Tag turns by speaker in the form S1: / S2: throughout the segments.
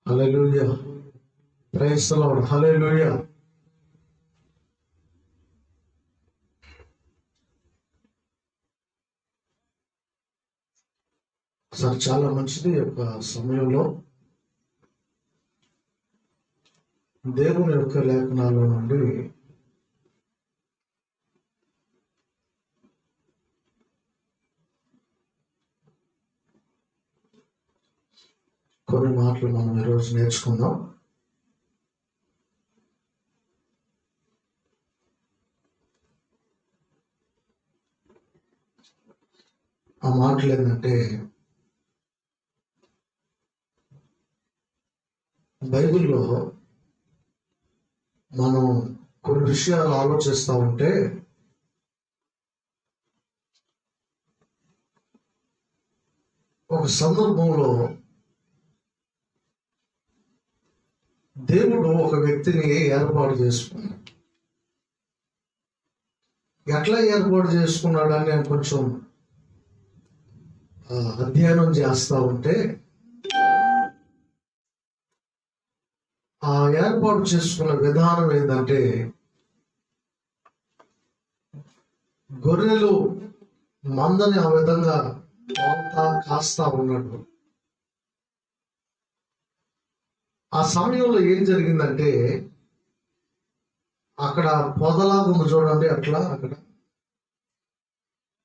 S1: Hallelujah. Praise the Lord. Hallelujah. Sir చాలా మంచిది. యొక్క సమయంలో దేవుని యొక్క లేఖనాల నుండి కొన్ని మాటలు మనం ఈరోజు నేర్చుకుందాం. ఆ మాటలు ఏంటంటే, బైబిల్లో మనం కొన్ని విషయాలు ఆలోచిస్తూ ఉంటే ఒక సందర్భంలో దేవుడు ఒక వ్యక్తిని ఏర్పాటు చేసుకున్నాడు. ఎట్లా ఏర్పాటు చేసుకున్నాడని నేను కొంచెం అధ్యయనం చేస్తూ ఉంటే, ఆ ఏర్పాటు చేసుకున్న విధానం ఏంటంటే, గొర్రెలు మందని ఆ విధంగా కాస్తా ఉన్నాడు. ఆ సమయంలో ఏం జరిగిందంటే, అక్కడ పొదలాగా ఉంది చూడండి, అట్లా అక్కడ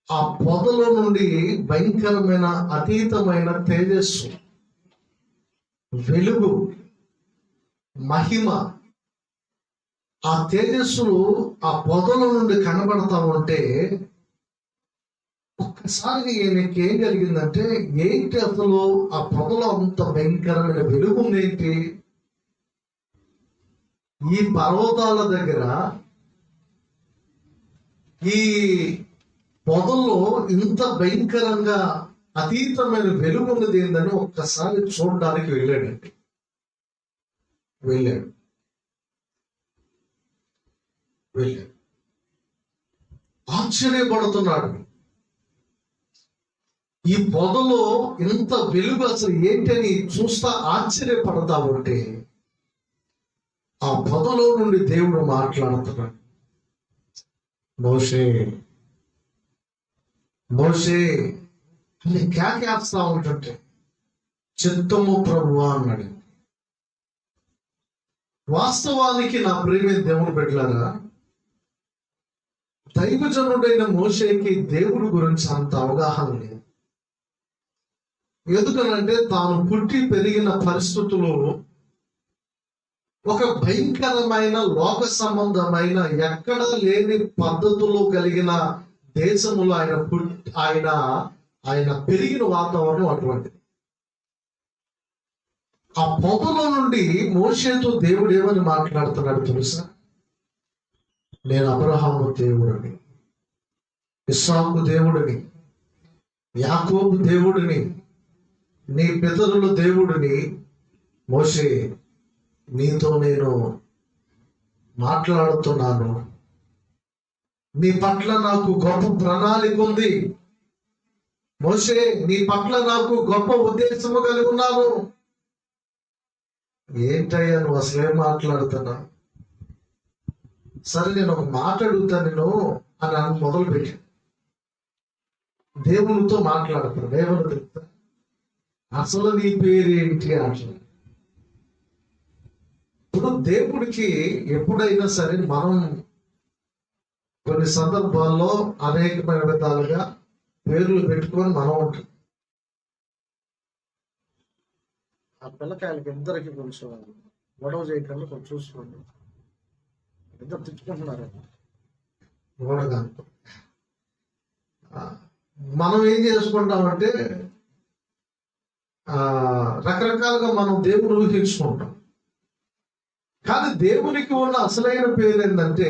S1: ఆ పొదలో నుండి భయంకరమైన అతీతమైన తేజస్సు, వెలుగు, మహిమ, ఆ తేజస్సులు ఆ పొదల నుండి కనబడతా ఉంటే ఒక్కసారి ఈయనకి ఏం జరిగిందంటే, ఏంటి అసలు ఆ పొదలో అంత భయంకరమైన వెలుగు ఏంటి? ఈ పర్వతాల దగ్గర ఈ పొదల్లో ఇంత భయంకరంగా అతీతమైన వెలుగు ఉన్నది ఏందని ఒక్కసారి చూడడానికి వెళ్ళాడు. ఆశ్చర్యపడుతున్నాడు. ఈ పొదలో ఇంత వెలుగు అసలు ఏంటని చూస్తా ఆశ్చర్యపడతా ఉంటే, ఆ పొదలో నుండి దేవుడు మాట్లాడుతున్నాడు. మోషే మోషే అని కేకేస్తా ఉంటుంటే, చిత్తము ప్రభువా అన్నాడు. వాస్తవానికి నా ప్రియమైన దేవుని బిడ్డలారా, దైవజనుడైన మోషేకి దేవుడి గురించి అంత అవగాహన లేదు. ఎందుకనంటే తాను పుట్టి పెరిగిన పరిస్థితులు ఒక భయంకరమైన లోక సంబంధమైన ఎక్కడా లేని పద్ధతులు కలిగిన దేశములో ఆయన పెరిగిన వాతావరణం అటువంటిది. ఆ పొదలో నుండి మోషేతో దేవుడు ఏమని మాట్లాడుతున్నాడు తెలుసా? నేను అబ్రహాము దేవుడిని, ఇస్సాకు దేవుడిని, యాకోబు దేవుడిని, నీ పితరుల దేవుడిని. మోషే, నీతో నేను మాట్లాడుతున్నాను. నీ పట్ల నాకు గొప్ప ప్రణాళిక ఉంది. మోషే, నీ పట్ల నాకు గొప్ప ఉద్దేశము కలిగి ఉన్నాను. ఏంటయ్యా నువ్వు అసలేం మాట్లాడుతున్నా? సరే నేను ఒక మాట అడుగుతా నేను అని మొదలు పెట్టి దేవునితో మాట్లాడతాను. దేవుని తెలుస్తా, అసలు నీ పేరేంటి అంటున్నా. ఇప్పుడు దేవుడికి ఎప్పుడైనా సరే మనం కొన్ని సందర్భాల్లో అనేకమైన విధాలుగా పేర్లు పెట్టుకొని మనం ఉంటాం. ఆ పిల్లకాయలకి ఇద్దరికి కొంచెం గొడవ చేయకుండా కొంచెం చూసుకోండి. ఇద్దరు తిట్టుకుంటున్నారు. మనం ఏం చేసుకుంటామంటే రకరకాలుగా మనం దేవుని ఊహించుకుంటాం. కానీ దేవునికి ఉన్న అసలైన పేరు ఏంటంటే,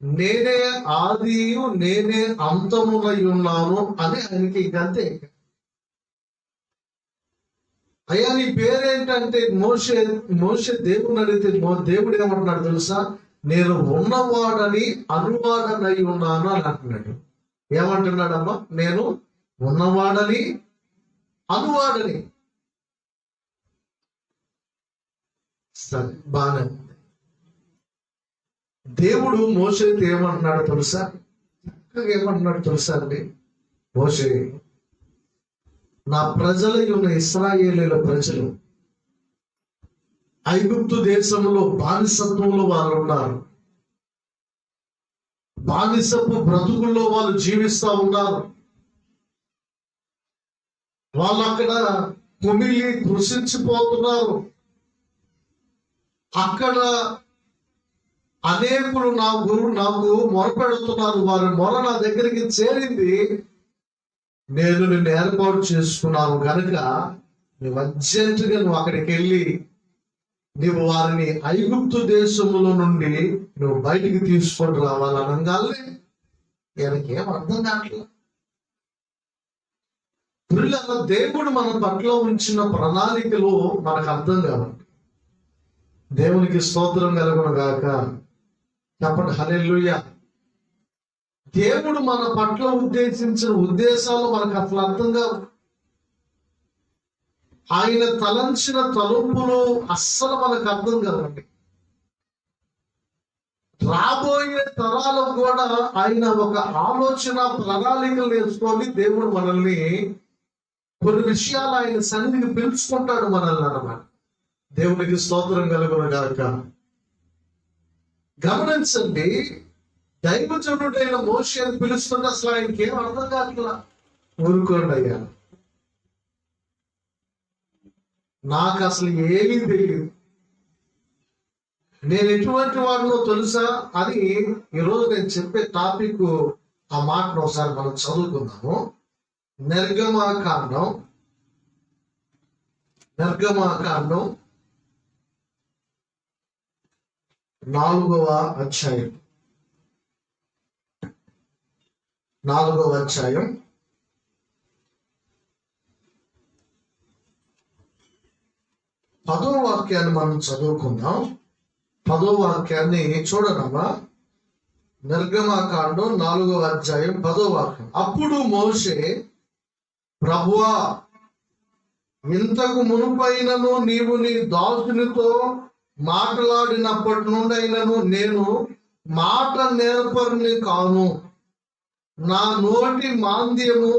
S1: నేనే ఆదియు నేనే అంతమునై ఉన్నాను అని ఆయనకి ఇంకంతే. అయ్యా నీ పేరేంటంటే, మోషే దేవుని అడిగితే దేవుడు ఏమంటున్నాడు తెలుసా? నేను ఉన్నవాడని అనువాడనై ఉన్నాను అని అంటున్నాడు. ఏమంటున్నాడమ్మా? నేను ఉన్నవాడని అనువాడని. సరే, బాగానే ఉంది. దేవుడు మోషేతో ఏమంటున్నాడు తెలుసా? చక్కగా ఏమంటున్నాడు తెలుసా అండి? మోషే, నా ప్రజలైన ఇశ్రాయేలీయుల ప్రజలు ఐగుప్తు దేశంలో బానిసత్వంలో వారు ఉన్నారు. బానిసపు బ్రతుకుల్లో వాళ్ళు జీవిస్తా ఉన్నారు. వాళ్ళు అక్కడ కుమిలి కృషించిపోతున్నారు. అక్కడ అనేకులు నాకు మొరపెడుతున్నారు. వారి మొర నా దగ్గరికి చేరింది. నేను నిన్ను ఏర్పాటు చేసుకున్నాను కనుక నువ్వు అర్జెంటుగా నువ్వు అక్కడికి వెళ్ళి నువ్వు వారిని ఐగుప్తు దేశములో నుండి నువ్వు బయటికి తీసుకొని రావాలనగానే ఈయనకి ఏం అర్థం కావట్లేదు. పిల్లల దేవుడు మన పట్ల ఉంచిన ప్రణాళికలు మనకు అర్థం కావాలి. దేవునికి స్తోత్రం కలుగును గాక. చెప్పండి హల్లెలూయా. దేవుడు మన పట్ల ఉద్దేశించిన ఉద్దేశాలు మనకు అసలు అర్థం కావు. ఆయన తలంచిన తలుపులు అస్సలు మనకు అర్థం కాదండి. రాబోయే తరాలకు కూడా ఆయన ఒక ఆలోచన ప్రణాళికలు వేసుకొని దేవుడు మనల్ని కొన్ని విషయాలు ఆయన సన్నిధికి పిలుచుకుంటాడు మనల్ని అన్నమాట. దేవునికి స్తోత్రం కలుగును గాక. గమనించండి, దైవజనుడైన మోషేని పిలుస్తుంటే అసలు ఆయనకి ఏం అర్థం కావట్లా. ఊరుకోండి అయ్యా, నాకు అసలు ఏమీ తెలియదు, నేను ఎటువంటి వాడినో తెలుసా అని ఈరోజు నేను చెప్పే టాపిక్ ఆ మాటను ఒకసారి మనం చదువుకుందాము. నిర్గమాకాండం 4వ అధ్యాయం 10వ వాక్యాన్ని మనం చదువుకుందాం. 10వ వాక్యాన్ని చూడనమ్మా. నిర్గమాకాండం 4వ అధ్యాయం 10వ వాక్యం. అప్పుడు మోషే, ప్రభువా, ఇంతకు మునుపైనను నీవు నీ దాసునితో మాట్లాడినప్పటి నుండి అయినను నేను మాట నేర్పరిని కాను. నా నోటి మాంద్యము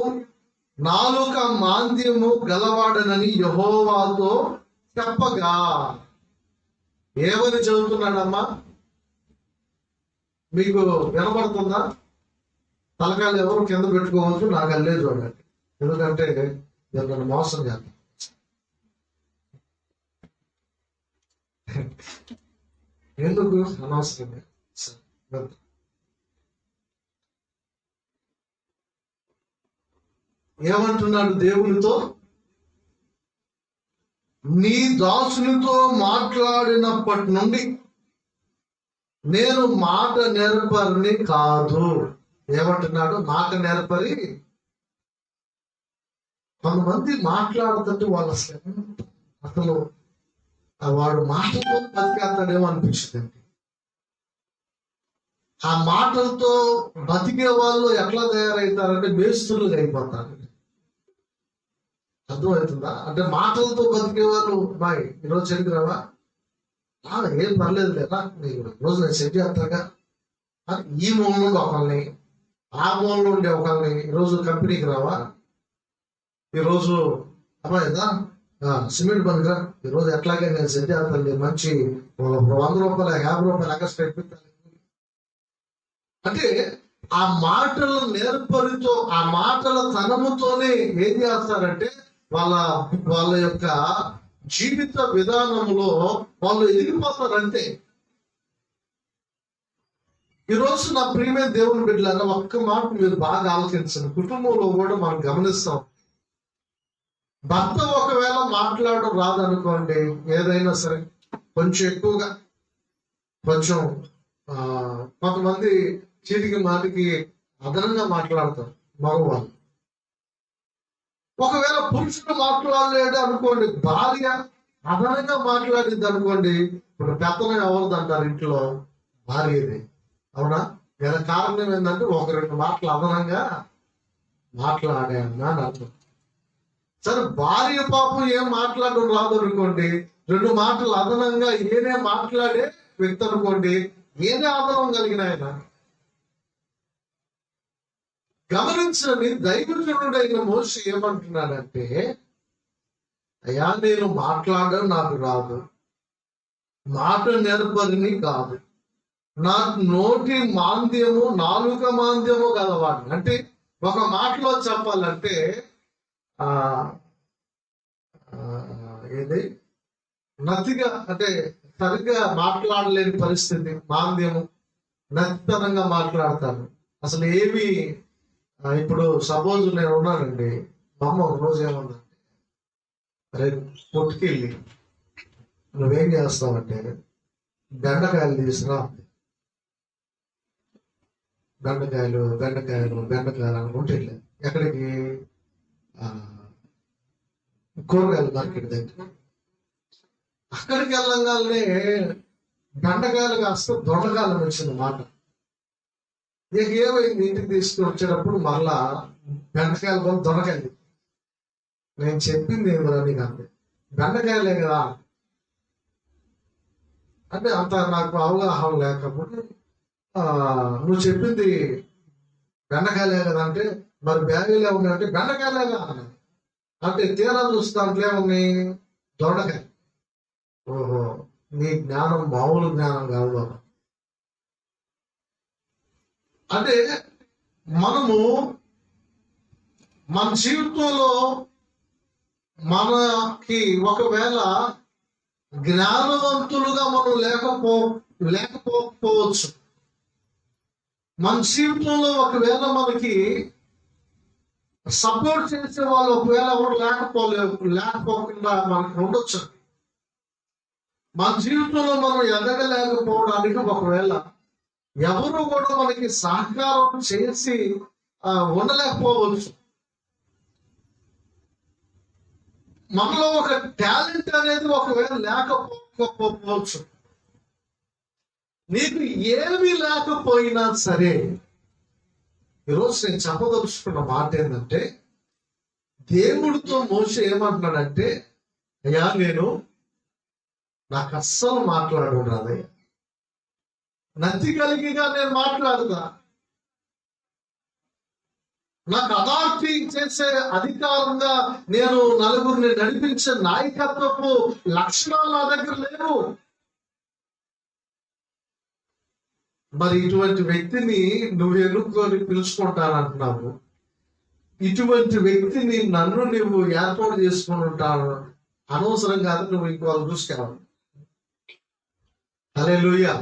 S1: నాలుక మాంద్యము గలవాడనని యెహోవాతో చెప్పగా. ఏమని చదువుతున్నాడమ్మా? మీకు వినపడుతుందా? తలకాయలు ఎవరు కింద పెట్టుకోవచ్చు, నాకు అల్లే చూడండి. ఎందుకంటే నన్ను మోసం చేద్దాం. ఎందుకు అనవసరంగా ఏమంటున్నాడు దేవునితో? నీ దాసునితో మాట్లాడినప్పటి నుండి నేను మాట నేర్పరిని కాదు. ఏమంటున్నాడు? మాట నేర్పరి. కొంతమంది మాట్లాడుతుంటే వాళ్ళు అసలు వాడు మాటలతో బతికేస్తాడేమో అనిపించిందండి. ఆ మాటలతో బతికే వాళ్ళు ఎట్లా తయారవుతారంటే మేస్తులుగా అయిపోతారు. అర్థమవుతుందా? అంటే మాటలతో బతికే వాళ్ళు, బాయ్ ఈరోజు చెడిగిరావా, ఏం పర్లేదు లేదా, ఈరోజు నేను సెట్ చేస్తాగా, ఈ మూల నుండి ఒకరిని, ఆ మూల నుండి ఒకరిని, ఈరోజు కంపెనీకి రావా, ఈరోజు అమ్మాయిదా సిమెంట్ బంద్గా, ఈరోజు ఎట్లాగే నేను సెట్ చేస్తాను, మంచి 100 రూపాయలు 50 రూపాయలు ఎక్స్ట్రా పెట్టాను. అంటే ఆ మాటల నేర్పరితో, ఆ మాటల తనముతోనే ఏం చేస్తారంటే వాళ్ళ యొక్క జీవిత విధానంలో వాళ్ళు ఎదిగిపోతారంటే. ఈరోజు నా ప్రియమైన దేవుని బిడ్డలారా, ఒక్క మాట మీరు బాగా ఆలోచించండి. కుటుంబంలో కూడా మనం గమనిస్తాం, భర్త ఒకవేళ మాట్లాడడం రాదనుకోండి, ఏదైనా సరే కొంచెం ఎక్కువగా కొంతమంది చీటికి మాటికి అదనంగా మాట్లాడతారు మగవాళ్ళు. ఒకవేళ పురుషుడు మాట్లాడలేడు అనుకోండి, భార్య అదనంగా మాట్లాడింది అనుకోండి, ఇప్పుడు పెత్తనం ఎవరిది అంటారు? ఇంట్లో భార్యది. అవునా? వేరే కారణం ఏంటంటే 1-2 మాటలు అదనంగా మాట్లాడాను అని అర్థం. సరే భార్య పాపం ఏం మాట్లాడడం రాదు అనుకోండి, 2 మాటలు అదనంగా ఏనే మాట్లాడే వ్యక్తి అనుకోండి, ఏనే ఆదరం కలిగిన ఆయన. గమనించండి, దైవజనుడైన మోషే ఏమంటున్నాడంటే, అయ్యా నేను మాట్లాడడం నాకు రాదు, మాట నేర్పరిని కాదు, నా నోటి మాంద్యము నాలుక మాంద్యము గలవాడిని. అంటే ఒక మాటలో చెప్పాలంటే ఏది నతిగా, అంటే సరిగ్గా మాట్లాడలేని పరిస్థితి, మాంద్యము, నతితనంగా మాట్లాడతాను. అసలు ఏమి ఇప్పుడు సపోజ్ నేను ఉన్నానండి, మా అమ్మ ఒక రోజు ఏమన్నా, అరే కొట్టుకెళ్ళి నువ్వేం చేస్తావంటే బెండకాయలు తీసుకురా, బెండకాయలు అనుకుంటే ఎక్కడికి, కూరగాయల మార్కెట్ దగ్గర. అక్కడికి వెళ్ళంగానే బెండకాయలు కాస్త దొండకాయలు వచ్చింది మాట. ఇక ఏమైంది, ఇంటికి తీసుకుని వచ్చేటప్పుడు మళ్ళా బెండకాయలు కూడా దొండకాయలు. నేను చెప్పింది ఏమిరా నీకు, అంతే బెండకాయలే కదా అంటే అంత నాకు అవగాహన లేకపోతే, నువ్వు చెప్పింది బెండకాయలే కదా అంటే, మరి బ్యాగులే ఉన్నాయంటే బెండకాయలేగా అన్నా. అంటే తీరా చూస్తే దాంట్లో ఏమున్నాయి, దొండకాయ. ఓహో, నీ జ్ఞానం మామూలు జ్ఞానం కాదు. అంటే మనము మన జీవితంలో మనకి ఒకవేళ జ్ఞానవంతులుగా మనం లేకపోవచ్చు. మన జీవితంలో ఒకవేళ మనకి సపోర్ట్ చేసే వాళ్ళు ఒకవేళ ఎవరు లేకపోకుండా మనకు ఉండొచ్చు. మన జీవితంలో మనం ఎదగలేకపోవడానికి ఒకవేళ ఎవరు కూడా మనకి సహకారం చేసి ఉండలేకపోవచ్చు. మనలో ఒక టాలెంట్ అనేది ఒకవేళ లేకపోవచ్చు. నీకు ఏమీ లేకపోయినా సరే, ఈరోజు నేను చెప్పదలుచుకున్న మాట ఏంటంటే, దేవుడితో మోషే ఏమంటున్నాడంటే, అయ్యా నాకు అస్సలు మాట్లాడడం రాదయ్యా, నత్తి కలిగిగా నేను మాట్లాడదా, నాకు అథారిటీ చేసే అధికారంగా నేను నలుగురిని నడిపించే నాయకత్వపు లక్షణాలు నా దగ్గర లేవు. మరి ఇటువంటి వ్యక్తిని నువ్వు ఎన్నుకొని పిలుచుకుంటానంటున్నావు, ఇటువంటి వ్యక్తిని నన్ను నువ్వు ఏర్పాటు చేసుకుని ఉంటాను, అనవసరం కాదు నువ్వు ఇంకోళ్ళు చూసుకెళ్ళాలి. హల్లెలూయా.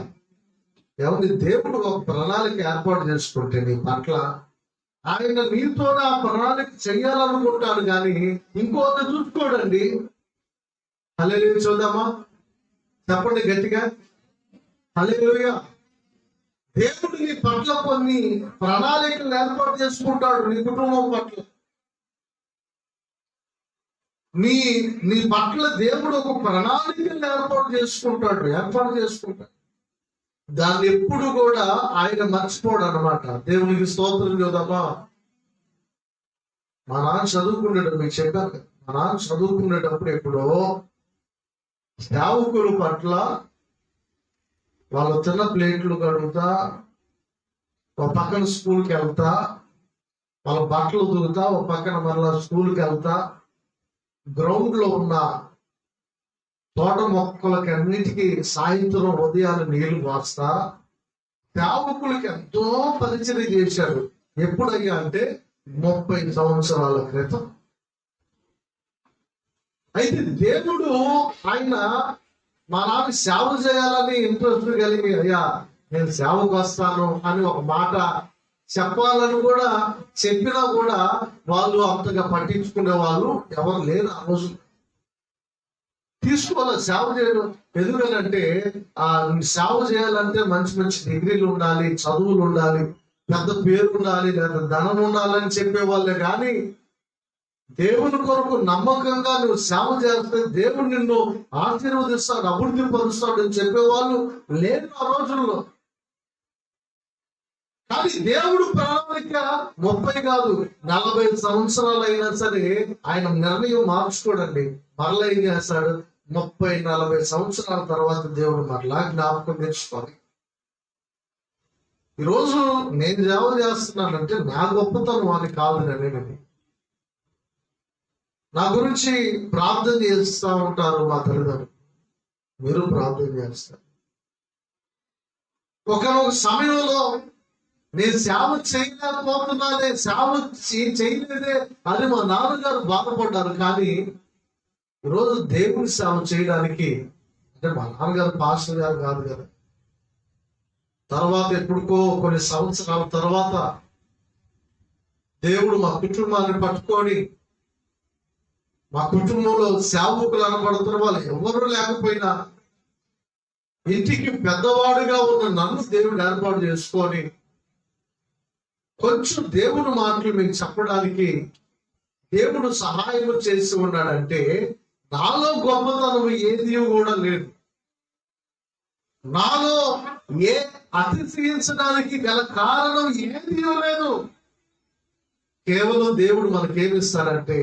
S1: ఎవరి దేవుడు ఒక ప్రణాళిక ఏర్పాటు చేసుకుంటే నీ పట్ల, ఆయన నీతో ఆ ప్రణాళిక చెయ్యాలనుకుంటాను, కానీ ఇంకోటి చూసుకోడండి. హల్లెలూయా. చూద్దామా, చెప్పండి గట్టిగా, హల్లెలూయా. దేవుడు నీ పట్ల కొన్ని ప్రణాళికలు ఏర్పాటు చేసుకుంటాడు. నీ కుటుంబం పట్ల, నీ పట్ల దేవుడు ఒక ప్రణాళికలు ఏర్పాటు చేసుకుంటాడు. దాన్ని ఎప్పుడు కూడా ఆయన మర్చిపోడు అనమాట. దేవునికి స్తోత్రం చూద్దామా. మా నాన్న చదువుకునేటప్పుడు, మీకు చెప్పాను, మా నాన్న చదువుకునేటప్పుడు ఎప్పుడో సేవకుల పట్ల వాళ్ళ చిన్న ప్లేట్లు కడుగుతా, ఒక పక్కన స్కూల్కి వెళ్తా, వాళ్ళ బట్టలు దుగుతా, ఒక పక్కన మళ్ళా స్కూల్కి వెళ్తా, గ్రౌండ్ లో ఉన్న తోట మొక్కలకి అన్నిటికీ సాయంత్రం ఉదయాన్ని నీళ్లు పోస్తా, సేవకులకి ఎంతో పరిచయం చేశాడు. ఎప్పుడయ్యా అంటే 30 సంవత్సరాల క్రితం. అయితే దేవుడు ఆయన మా నాన్న సేవ చేయాలని ఇంట్రెస్ట్ కలిగి, అయ్యా నేను సేవకు వస్తాను అని ఒక మాట చెప్పాలని కూడా చెప్పినా కూడా వాళ్ళు అంతగా పట్టించుకునే వాళ్ళు ఎవరు లేరు ఆ రోజు. తీసుకోవాలి సేవ చేయడం. ఎందుకంటే సేవ చేయాలంటే మంచి మంచి డిగ్రీలు ఉండాలి, చదువులు ఉండాలి, పెద్ద పేరు ఉండాలి, లేదా ధనం ఉండాలని చెప్పేవాళ్ళే. కానీ దేవుని కొరకు నమ్మకంగా నువ్వు సేవ చేస్తే దేవుడు నిన్ను ఆశీర్వదిస్తాడు, అభివృద్ధి పరుస్తాడు అని చెప్పేవాళ్ళు లేరు ఆ రోజుల్లో. కానీ దేవుడు ప్రణాళిక 30 కాదు 40 సంవత్సరాలు అయినా సరే ఆయన నిర్ణయం మార్చుకోడండి. మరలా ఏం చేస్తాడు? 30-40 సంవత్సరాల తర్వాత దేవుడు మరలా జ్ఞాపకం తెచ్చుకోవాలి. ఈరోజు నేను సేవ చేస్తున్నానంటే నా గొప్పతనం అని కాదు. అనేది నా గురించి ప్రార్థన చేస్తూ ఉంటారు మా తల్లిదండ్రులు, మీరు ప్రార్థన చేస్తారు. ఒకనొక సమయంలో నేను సేవ చేయలేకపోతున్నానే, సేవ చేయలేదే అని మా నాన్నగారు బాధపడ్డారు. కానీ ఈరోజు దేవుని సేవ చేయడానికి, అంటే మా నాన్నగారు పాస్టర్ గారు కాదు కదా, తర్వాత ఎప్పుడుకో కొన్ని సంవత్సరాల తర్వాత దేవుడు మా కుటుంబాన్ని పట్టుకొని, మా కుటుంబంలో సేవకులు అనబడుతున్న వాళ్ళు ఎవరు లేకపోయినా ఇంటికి పెద్దవాడుగా ఉన్న నన్ను దేవుడు ఏర్పాటు చేసుకొని కొంచెం దేవుని మాటలు మీకు చెప్పడానికి దేవుడు సహాయం చేసి ఉన్నాడంటే నాలో గొప్పతనం ఏది కూడా లేదు. నాలో ఏ అతిశయించడానికి గల కారణం ఏది లేదు. కేవలం దేవుడు మనకేమిస్తాడంటే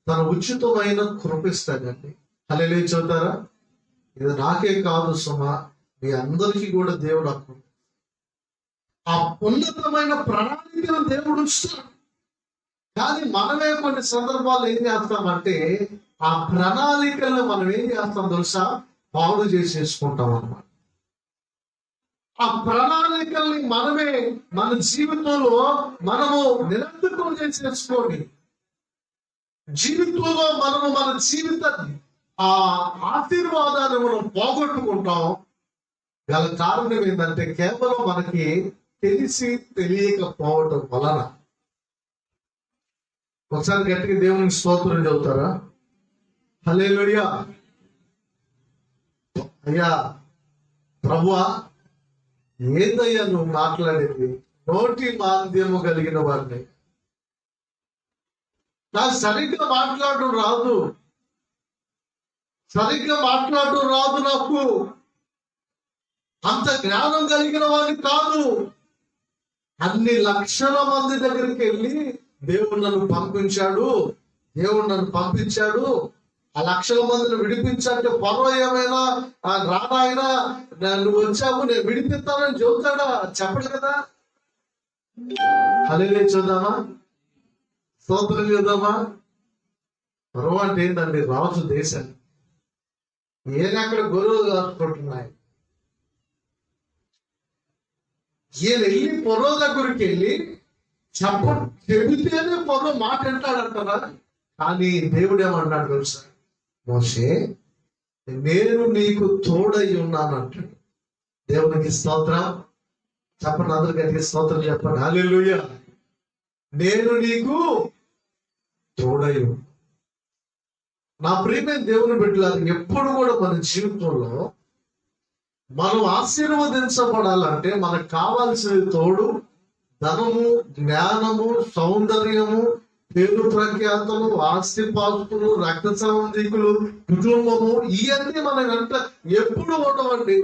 S1: తన ఉచితమైన కృపిస్తాడండి. హల్లెలూయా చూద్దారా? ఇది నాకే కాదు సుమా, మీ అందరికీ కూడా దేవుడు హక్కు. ఆ ఉన్నతమైన ప్రణాళికను దేవుడు ఉంచుతాడు. కానీ మనమే కొన్ని సందర్భాలు ఏం చేస్తామంటే ఆ ప్రణాళికలను మనం ఏం చేస్తాం తెలుసా? పాడు చేసేసుకుంటాం అన్నమాట. ఆ ప్రణాళికల్ని మనమే మన జీవితంలో మనము నిరంతరం చేసేసుకొని జీవితంలో మనము మన జీవిత ఆ ఆశీర్వాదాన్ని మనం పోగొట్టుకుంటాం. గల కారణం ఏంటంటే కేవలం మనకి తెలిసి తెలియకపోవటం వలన. ఒకసారి గట్టిగా దేవునికి స్తోత్రం చెబుతారా? హల్లెలూయా. అయ్యా ప్రభువా, ఏందయ్యా నువ్వు మాట్లాడేది? నోటి మాంద్యము కలిగిన వాడిని, నాకు సరిగ్గా మాట్లాడడం రాదు, సరిగ్గా మాట్లాడడం రాదు, నాకు అంత జ్ఞానం కలిగిన వాడిని కాదు. అన్ని లక్షల మంది దగ్గరికి వెళ్ళి దేవుడు నన్ను పంపించాడు, దేవుడు నన్ను పంపించాడు, ఆ లక్షల మందిని విడిపించాలంటే పొరవ ఏమైనా రానాయనా నువ్వు వచ్చావు నేను విడిపిస్తానని చెబుతాడా? చెప్పడు కదా. హల్లెలూయా చూద్దామా? స్తోత్రం చేద్దామా? పొరవ అంటే ఏంటండి? రాజు దేశాన్ని ఏనక్కడ గొర్రెలు కాసుకుంటున్నాయి. ఈయన వెళ్ళి పొరవ దగ్గరికి వెళ్ళి చెబితేనే పొరవ మాట వింటాడంటారా? కానీ దేవుడు ఏమన్నాడు తెలుసా? మోషే, నేను నీకు తోడై ఉన్నాను అంటాడు. దేవునికి స్తోత్రం చెప్పండి, అందరు గట్టిగా స్తోత్రం చెప్పండి. హల్లెలూయా. నేను నీకు తోడై ఉన్నా. నా ప్రియమైన దేవుని బిడ్డలారా, ఎప్పుడు కూడా మన జీవితంలో మనం ఆశీర్వదించబడాలంటే మనకు కావాల్సిన తోడు ధనము, జ్ఞానము, సౌందర్యము, పేరు ప్రఖ్యాతలు, ఆస్తిపాస్తులు, రక్త సంబంధికులు, కుటుంబము, ఇవన్నీ మన వెంట ఎప్పుడు ఉండవండి.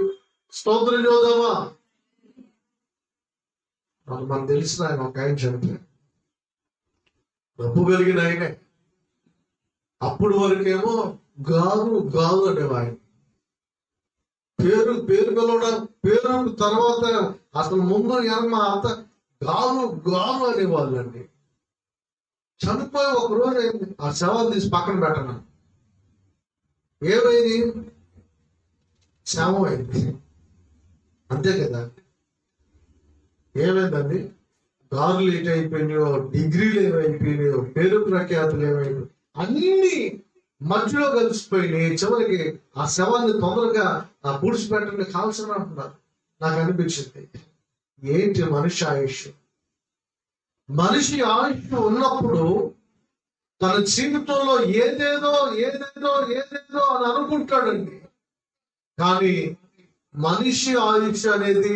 S1: స్తోత్రం చూద్దామా? మనకు తెలిసిన ఆయన ఒక ఆయన చనిపోయాడు. డబ్బు కలిగిన ఆయనే. అప్పుడు వరకేమో గారు గారు అనేవాయన. పేరు పిలవడం, పేరు తర్వాత అసలు ముందు మా అంత గారు గారు అనేవాళ్ళండి. చనిపోయి ఒక రోజు అయింది, ఆ శవాన్ని తీసి పక్కన పెట్టను. ఏమైంది? శవం అయింది, అంతే కదా. ఏమైందండి? గారులు ఏటైపోయినాయో, డిగ్రీలు ఏమైపోయినాయో, పేరు ప్రఖ్యాతులు ఏమైపోయి అన్ని మధ్యలో కలిసిపోయినాయి. చివరికి ఆ శవాన్ని తొందరగా పూడ్చిపెట్టండి కాల్సిన అంటున్నారు. నాకు అనిపించింది, ఏంటి మనిషి ఆయుష్? మనిషి ఆయుష్ ఉన్నప్పుడు తన జీవితంలో ఏదేదో ఏదేదో ఏదేదో అని అనుకుంటాడండి. కానీ మనిషి ఆయుష్ అనేది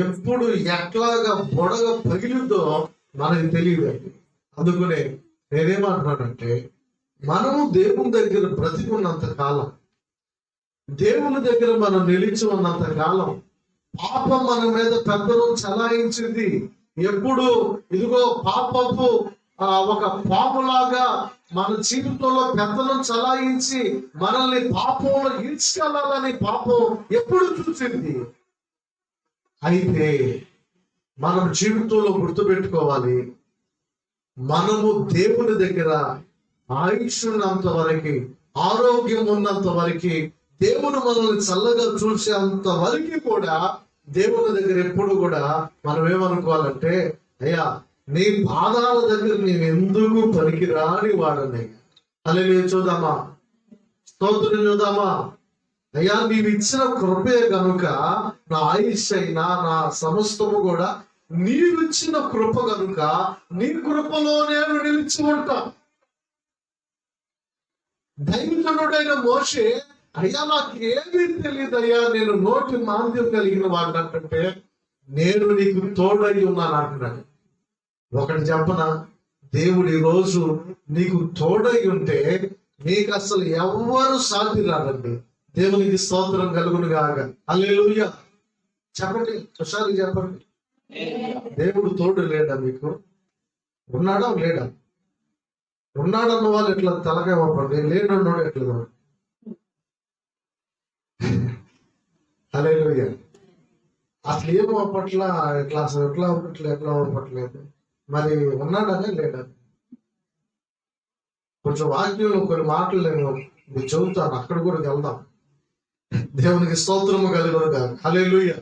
S1: ఎప్పుడు ఎట్లాగా బొడగ పగిలిందో మనకి తెలియదండి. అందుకనే నేనేమంటున్నానంటే, మనము దేవుని దగ్గర బ్రతికున్నంత కాలం, దేవుని దగ్గర మనం నిలిచి ఉన్నంత కాలం పాపం మన మీద పెద్దలు చలాయించింది. ఎప్పుడు ఇదిగో పాపపు ఒక పాములాగా మన జీవితంలో పెద్దలను చలాయించి మనల్ని పాపంలో ఈడ్చుకెళ్ళాలని పాపం ఎప్పుడు చూసింది. అయితే మనం జీవితంలో గుర్తుపెట్టుకోవాలి, మనము దేవుని దగ్గర ఆయుష్ ఉన్నంత వరకు, ఆరోగ్యం ఉన్నంత వరకు, దేవుడు మనల్ని చల్లగా చూసేంత వరకు కూడా దేవుని దగ్గర ఎప్పుడు కూడా మనం ఏమనుకోవాలంటే, అయ్యా నీ పాదాల దగ్గర నేను ఎందుకు పనికిరాని వాడని. హల్లెలూయా చూద్దామా, స్తోత్రం చూద్దామా. అయ్యా నీవు ఇచ్చిన కృపే కనుక నా ఆయుష్ అయినా నా సమస్తము కూడా నీవిచ్చిన కృప కనుక నీ కృపలో నేను నిలిచి ఉంటా. దైవజనుడైన మోషే, అయ్యా నాకు ఏమీ తెలియదు అయ్యా, నేను నోటి మాంద్యం కలిగిన వాడినంటే నేను నీకు తోడై ఉన్నాను అంటున్నాడు. ఒకటి చెప్పన, దేవుడు ఈ రోజు నీకు తోడై ఉంటే నీకు అసలు ఎవ్వరు సాటి రాదండి. దేవునికి స్తోత్రం కలుగును గాక. హల్లెలూయా చెప్పండి, ఒకసారి చెప్పండి. దేవుడు తోడు లేడా మీకు? ఉన్నాడా లేడా? ఉన్నాడన్న వాళ్ళు ఎట్లా తలకాయ పంపండి, లేడన్నాడు ఎట్లా? హల్లెలూయా. అసలు ఏమో అప్పట్ల ఎట్లా, అసలు ఎట్లా అవ్వట్లేదు. మరి ఉన్నాడనే లేడా? కొంచెం వాక్యంలో కొన్ని మాటలు నేను చెబుతాను, అక్కడ కూడా వెళ్దాం. దేవునికి స్తోత్రము కలుగును గాక. హల్లెలూయా.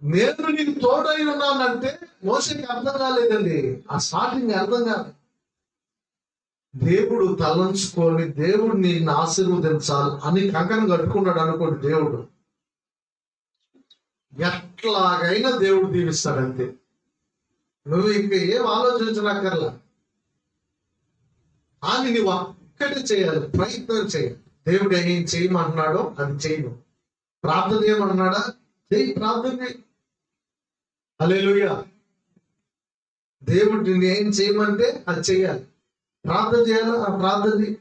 S1: నేను నీకు తోడై ఉన్నానంటే మోషేకి అర్థం కాలేదండి. ఆ స్టార్టింగ్ అర్థం కాలేదు. దేవుడు తలంచుకొని దేవుడు నిన్ను ఆశీర్వదించాలి అని కంకణం కట్టుకున్నాడు అనుకోండి, దేవుడు ఎట్లాగైనా దేవుడు దీవిస్తాడంతే. నువ్వు ఇంకా ఏం ఆలోచించనక్కర్లా, అని నువ్వు ఒక్కటే చేయాలి, ప్రయత్నం చేయాలి. దేవుడు ఏం చేయమంటున్నాడో అది చేయను. ప్రార్థన చేయమన్నాడా, చెయ్యి, ప్రార్థన చేయి. హల్లెలూయా. దేవుడు నిన్ను ఏం చేయమంటే అది చెయ్యాలి. ప్రార్థన చేయాలా, ఆ ప్రార్థన చేయి.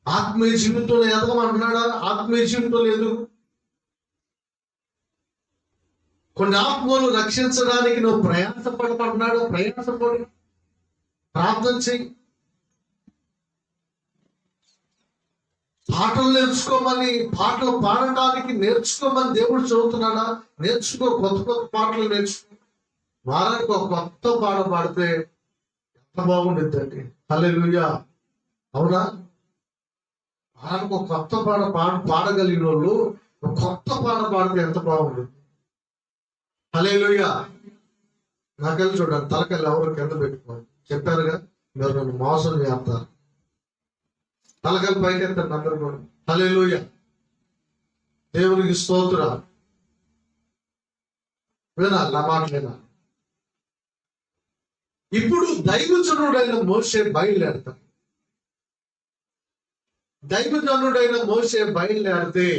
S1: ఆత్మీయ జీవితంలో ఎదగమంటున్నాడా, ఆత్మీయ జీవితంలో ఎదుగు. కొన్ని ఆత్మలు రక్షించడానికి నువ్వు ప్రయాసపడమంటున్నాడు, ప్రయాసపడి ప్రార్థన చెయ్యి. పాటలు నేర్చుకోమని, పాటలు పాడటానికి నేర్చుకోమని దేవుడు చదువుతున్నాడా? నేర్చుకో, కొత్త కొత్త పాటలు నేర్చుకో. వారానికి ఒక కొత్త పాట పాడితే ఎంత బాగుండిద్దండి. హల్లెలూయా. అవునా? వారానికి ఒక కొత్త పాడగలిగిన వాళ్ళు ఒక కొత్త పాట పాడితే ఎంత బాగుంటుంది. హల్లెలూయా. నాకెళ్ళి చూడండి, తలకెళ్ళి ఎవరు కింద పెట్టుకోండి. చెప్పారుగా, మీరు నన్ను మోసం చేస్తారు. తలకలు పైకి ఎత్తండి అందరూ కూడా. హల్లెలూయా. దేవునికి స్తోత్రం. వినాలి నా మాటలేనా? ఇప్పుడు దైవజనుడైన మోషే బయలుదేరతాడు. దైవజనుడైన మోషే బయలుదేరితే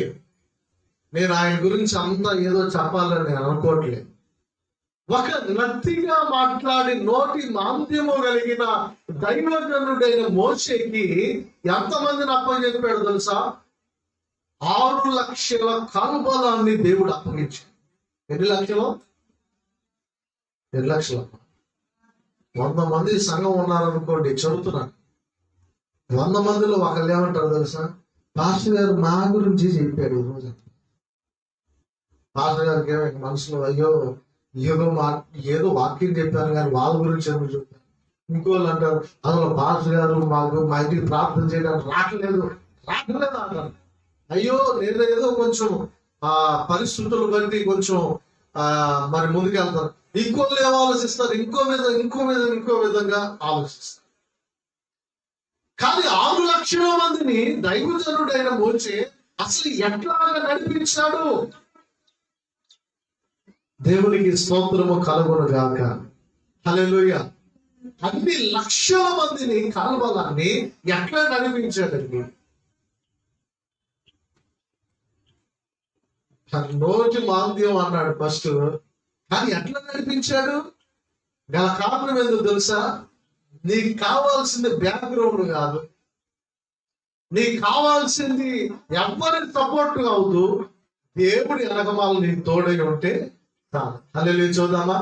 S1: నేను ఆయన గురించి అంతా ఏదో చెప్పాలని నేను అనుకోవట్లేదు. ఒక నత్తిగా మాట్లాడి నోటి మాంద్యము కలిగిన దైవజనుడైన మోషేకి ఎంతమందిని అప్పచెప్పాడు తెలుసా? 6 లక్షల కానుబలాన్ని దేవుడు అప్పగించాడు. ఎన్ని లక్షలు? 2 లక్షలు. 100 మంది సంఘం ఉన్నారనుకోండి, చెబుతున్నాను. 100 మందిలో ఒకళ్ళు ఏమంటారు తెలుసా? పాస్టర్ గారు మా గురించి చెప్పాడు ఈరోజు. పాస్టర్ గారికి ఏమో మనసులో అయ్యో ఏదో వాక్యం చెప్పాను కానీ వాళ్ళ గురించి ఎందుకు చెప్పాను. ఇంకోళ్ళు అంటారు, అసలు పాస్టర్ గారు మా ఇంటికి ప్రార్థన చేయడానికి రావట్లేదు అంటారు. అయ్యో నేను ఏదో కొంచెం పరిస్థితులు బట్టి కొంచెం మరి ముందుకెళ్తారు. ఇంకోళ్ళు ఏమో ఆలోచిస్తారు, ఇంకో విధంగా ఆలోచిస్తారు. కానీ 6 లక్షల మందిని దైవజనుడైన మోషే అసలు ఎట్లాగా నడిపించాడు? దేవునికి స్తోత్రము కలుగును గాక. హల్లెలూయా. అన్ని లక్షల మందిని కాల్వలాన్ని ఎట్లా నడిపించాడండి? నోటి మాంద్యం అన్నాడు ఫస్ట్, కానీ ఎట్లా నడిపించాడు? గల కారణం ఎందుకు తెలుసా? నీకు కావాల్సింది బ్యాక్గ్రౌండ్ కాదు, నీకు కావాల్సింది ఎవరి సపోర్ట్ కావద్దు, దేవుడి వెనకమాల నీకు తోడై ఉంటే చాలు. హల్లెలూయా చూద్దామా?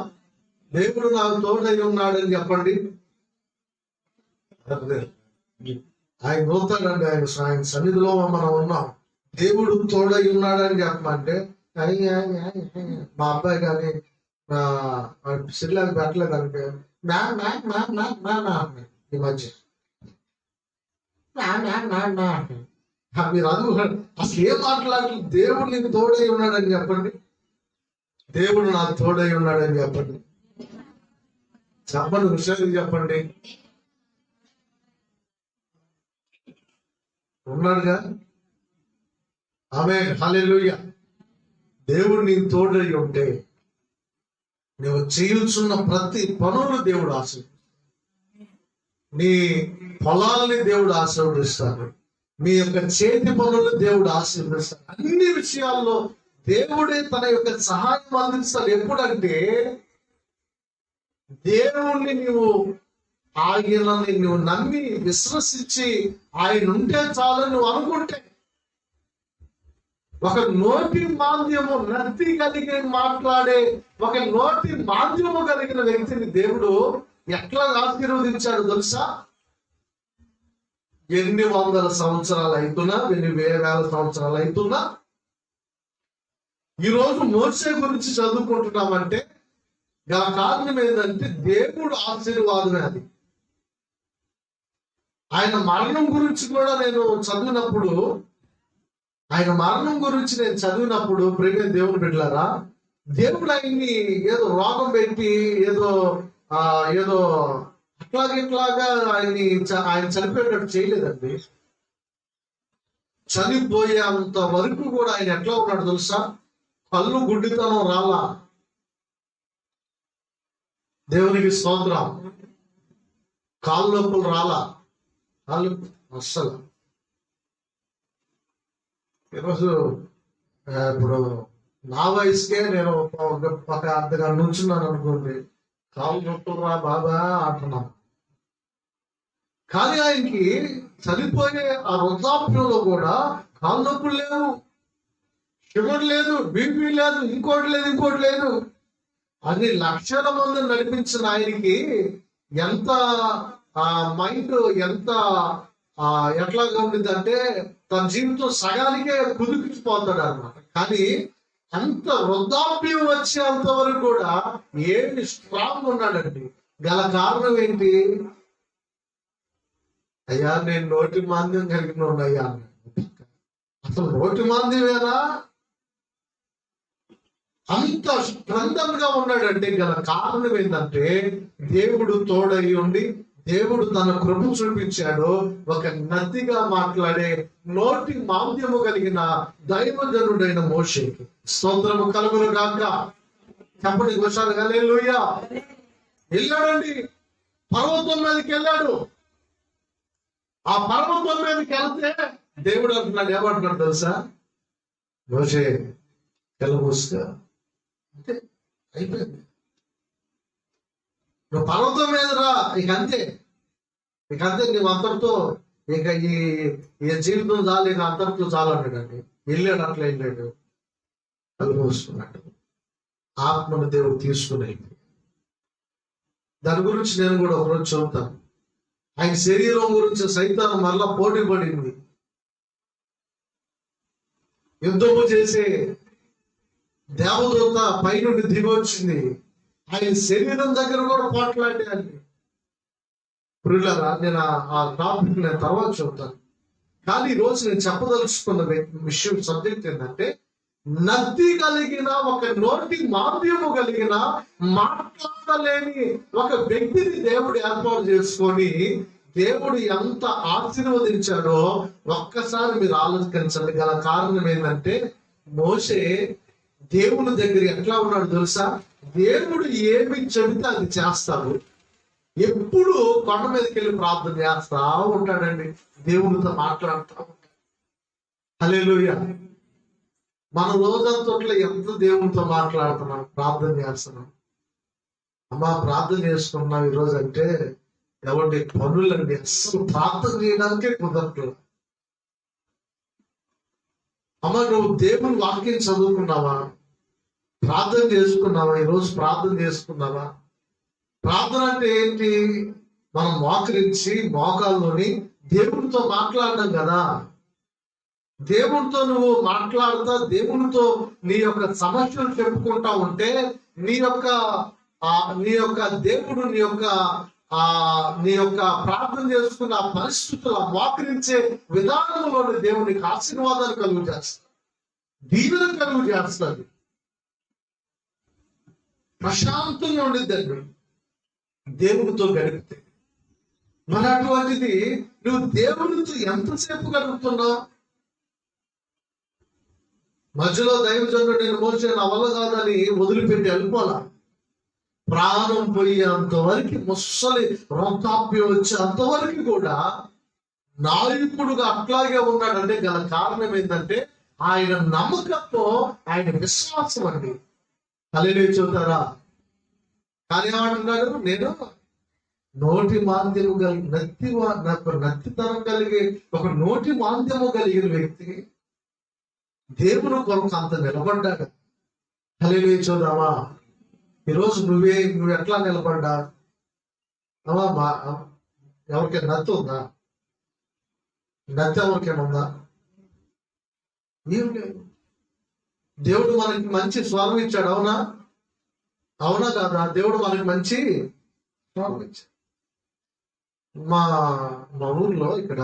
S1: దేవుడు నాకు తోడై ఉన్నాడని చెప్పండి. ఆయన పోతాడండి, ఆయన సన్నిధిలో మనం ఉన్నాం. దేవుడు తోడై ఉన్నాడని చెప్పమంటే మా అబ్బాయి కానీ సిల్లాకి పెట్టలేదు అంటే ఈ మధ్య మీరు అదుగు అసలు ఏం మాట్లాడలేదు. దేవుడు నీకు తోడై ఉన్నాడని చెప్పండి. దేవుడు నాకు తోడై ఉన్నాడని చెప్పండి. చెప్పండి, విషయాలు చెప్పండి. ఉన్నాడుగా. ఆమేన్, హల్లెలూయా. దేవుడు నీకు తోడై ఉంటే నువ్వు చేయుచున్న ప్రతి పనులు దేవుడు ఆశీర్వదిస్తాడు. నీ పొలాల్ని దేవుడు ఆశీర్వదిస్తాడు. మీ యొక్క చేతి పనులు దేవుడు ఆశీర్వదిస్తాడు. అన్ని విషయాల్లో దేవుడే తన యొక్క సహాయం అందిస్తాడు. ఎప్పుడంటే దేవుణ్ణి ఆయనని నువ్వు నమ్మి విశ్వసించి ఆయన ఉంటే చాలని నువ్వు అనుకుంటే, ఒక నోటి మాంద్యము నత్తి కలిగి మాట్లాడే ఒక నోటి మాంద్యము కలిగిన వ్యక్తిని దేవుడు ఎట్లా ఆశీర్వదించాడు తెలుసా? ఎన్ని వందల సంవత్సరాలు అవుతున్నా, ఎన్ని వేల సంవత్సరాలు అవుతున్నా, ఈరోజు మోసే గురించి చదువుకుంటున్నామంటే గల కారణం ఏంటంటే దేవుడు ఆశీర్వాదమే. అది ఆయన మరణం గురించి కూడా నేను చదివినప్పుడు, ప్రేమ దేవుని బిడ్డలారా, దేవుడు ఆయన్ని ఏదో రోగం పెట్టి ఏదో ఇట్లాగా ఆయన చనిపోయేటట్టు చేయలేదండి. చనిపోయేంత వరకు కూడా ఆయన ఎట్లా ఉన్నాడు తెలుసా? కళ్ళు గుడ్డితనం రాలా. దేవునికి స్తోత్రం. కాళ్ళు నొప్పులు రాలా. కాళ్ళు అస్సలు. ఈరోజు ఇప్పుడు నా వయసుకే నేను ఒక అర్ధగంట నుంచున్నాను అనుకోండి, కాళ్ళు నొప్పులు రా బాబా అంటున్నాను. కానీ ఆయనకి చనిపోయే ఆ వృద్ధాప్యంలో కూడా కాళ్ళు నొప్పులు లేవు, షుగర్ లేదు, బీపీ లేదు, ఇంకోటి లేదు. అన్ని లక్షల మంది నడిపించిన ఆయనకి ఎంత మైండ్ ఎంత ఎట్లాగా ఉండిందంటే తన జీవితం సగానికే కుదికిపోతాడు అనమాట. కానీ అంత వృద్ధాప్యం వచ్చేంత వరకు కూడా ఏమి స్ట్రాంగ్ ఉన్నాడండి. గల కారణం ఏంటి? అయ్యా నేను నోటి మాంద్యం కలిగిన అయ్యా. అసలు నోటి మాంద్యమేనా? అంత స్ట్రెంథన్ గా ఉన్నాడంటే గల కారణం ఏంటంటే దేవుడు తోడై ఉండి దేవుడు తన కృప చూపించాడు. ఒక నదిగా మాట్లాడే నోటి మాంద్యము కలిగిన దైవజనుడైన మోషేకి స్తోత్రము కలుగును గాక. చెప్పండి ఒకసారి హల్లెలూయా. వెళ్ళాడండి, పర్వతం మీదకి వెళ్ళాడు. ఆ పర్వతం మీదకి వెళ్తే దేవుడు అంటున్నాడు, ఏమంటున్నాడు తెలుసా? మోషే కెలమూసుగా అంటే అయిపోయింది, నువ్వు పర్వతం మీద రా, ఇక అంతే నువ్వు అంతటితో ఇక ఈ జీవితం చాలు, ఇక అంతటితో చాలు అన్నాడండి. వెళ్ళాడు, అట్లా వెళ్ళాడు, కలుమూసుకున్నాడు. ఆత్మను దేవుడు తీసుకుని దాని గురించి నేను కూడా ఒకరోజు చూద్దాం. ఆయన శరీరం గురించి సైతాను మరలా పోటీ పడింది. యుద్ధము చేసే దేవదూత పైనుండి దిగొచ్చింది. ఆయన శరీరం దగ్గర కూడా పోట్లాడాలి. ప్రియులారా, నేను ఆ టాపిక్ నేను తర్వాత చెప్తాను. కానీ ఈరోజు నేను చెప్పదలుచుకున్న విషయం సబ్జెక్ట్ ఏంటంటే, నత్తి కలిగిన ఒక నోటి మాంద్యము కలిగిన మాట్లాడలేని ఒక వ్యక్తిని దేవుడు ఏర్పాటు చేసుకొని దేవుడు ఎంత ఆశీర్వదించాడో ఒక్కసారి మీరు ఆలోచించండి. గల కారణం ఏంటంటే, మోషే దేవుని దగ్గర ఎట్లా ఉన్నాడు తెలుసా? దేవుడు ఏమి చెబితే అది చేస్తాడు. ఎప్పుడు కొండ మీదకి వెళ్ళి ప్రార్థన చేస్తా ఉంటాడండి, దేవునితో మాట్లాడుతూ ఉంటాడు. హల్లెలూయా. మన రోజంతా ఎంత దేవునితో మాట్లాడుతున్నాం, ప్రార్థన చేస్తున్నాం. అమ్మా ప్రార్థన చేసుకున్నాం ఈరోజు అంటే ఎవరి పనులండి, అస్సలు ప్రార్థన చేయడానికే కుదరట్లేదు. అమ్మ, నువ్వు దేవుని వాక్యం చదువుకున్నావా? ప్రార్థన చేసుకున్నావా? ఈరోజు ప్రార్థన చేసుకున్నావా? ప్రార్థన అంటే ఏంటి? మనం మోకరించి మోకాల్లోని దేవునితో మాట్లాడడం కదా. దేవునితో నువ్వు మాట్లాడుతా, దేవునితో నీ యొక్క సమస్యలు చెప్పుకుంటా ఉంటే నీ యొక్క దేవుడు నీ యొక్క ప్రార్థన చేసుకున్న ఆ పరిస్థితులు, ఆ మోకరించే విధానంలోని దేవునికి ఆశీర్వాదాలు కలుగు చేస్తాడు, దీవెన కలుగు చేస్తాడు, ప్రశాంతంగా ఉండిద్దండి దేవునితో గడిపితే. మరి అటువంటిది నువ్వు దేవునితో ఎంతసేపు గడుపుతున్నావు? మధ్యలో దైవజనుడు నేను మోసే నా వల్ల కాదని వదిలిపెట్టి వెళ్ళిపోలా. ప్రాణం పోయేంత వరకు, ముసలి వృద్ధాప్యం వచ్చేంత వరకు కూడా నాయకుడుగా అట్లాగే ఉన్నాడంటే గల కారణం ఏంటంటే ఆయన నమ్మకంతో, ఆయన విశ్వాసం అండి. హల్లెలూయా చెబుతారా? కానీ ఏమంటున్నాడు? నేను నోటి మాంద్యము కలిగి నత్తితనం కలిగే ఒక నోటి మాంద్యము కలిగిన వ్యక్తి దేవుని కొరకు అంత నిలబడ్డాడు. హల్లెలూయా చూద్దామా? ఈరోజు నువ్వు ఎట్లా నిలబడ్డా? ఎవరికైనా నత్తి ఉందా? నత్తి ఎవరికైనా ఉందా? ఏం లేదు. దేవుడు మనకి మంచి స్వరం ఇచ్చాడు. అవునా కాదా? దేవుడు మనకి మంచి స్వరం ఇచ్చాడు. మా ఊర్లో ఇక్కడ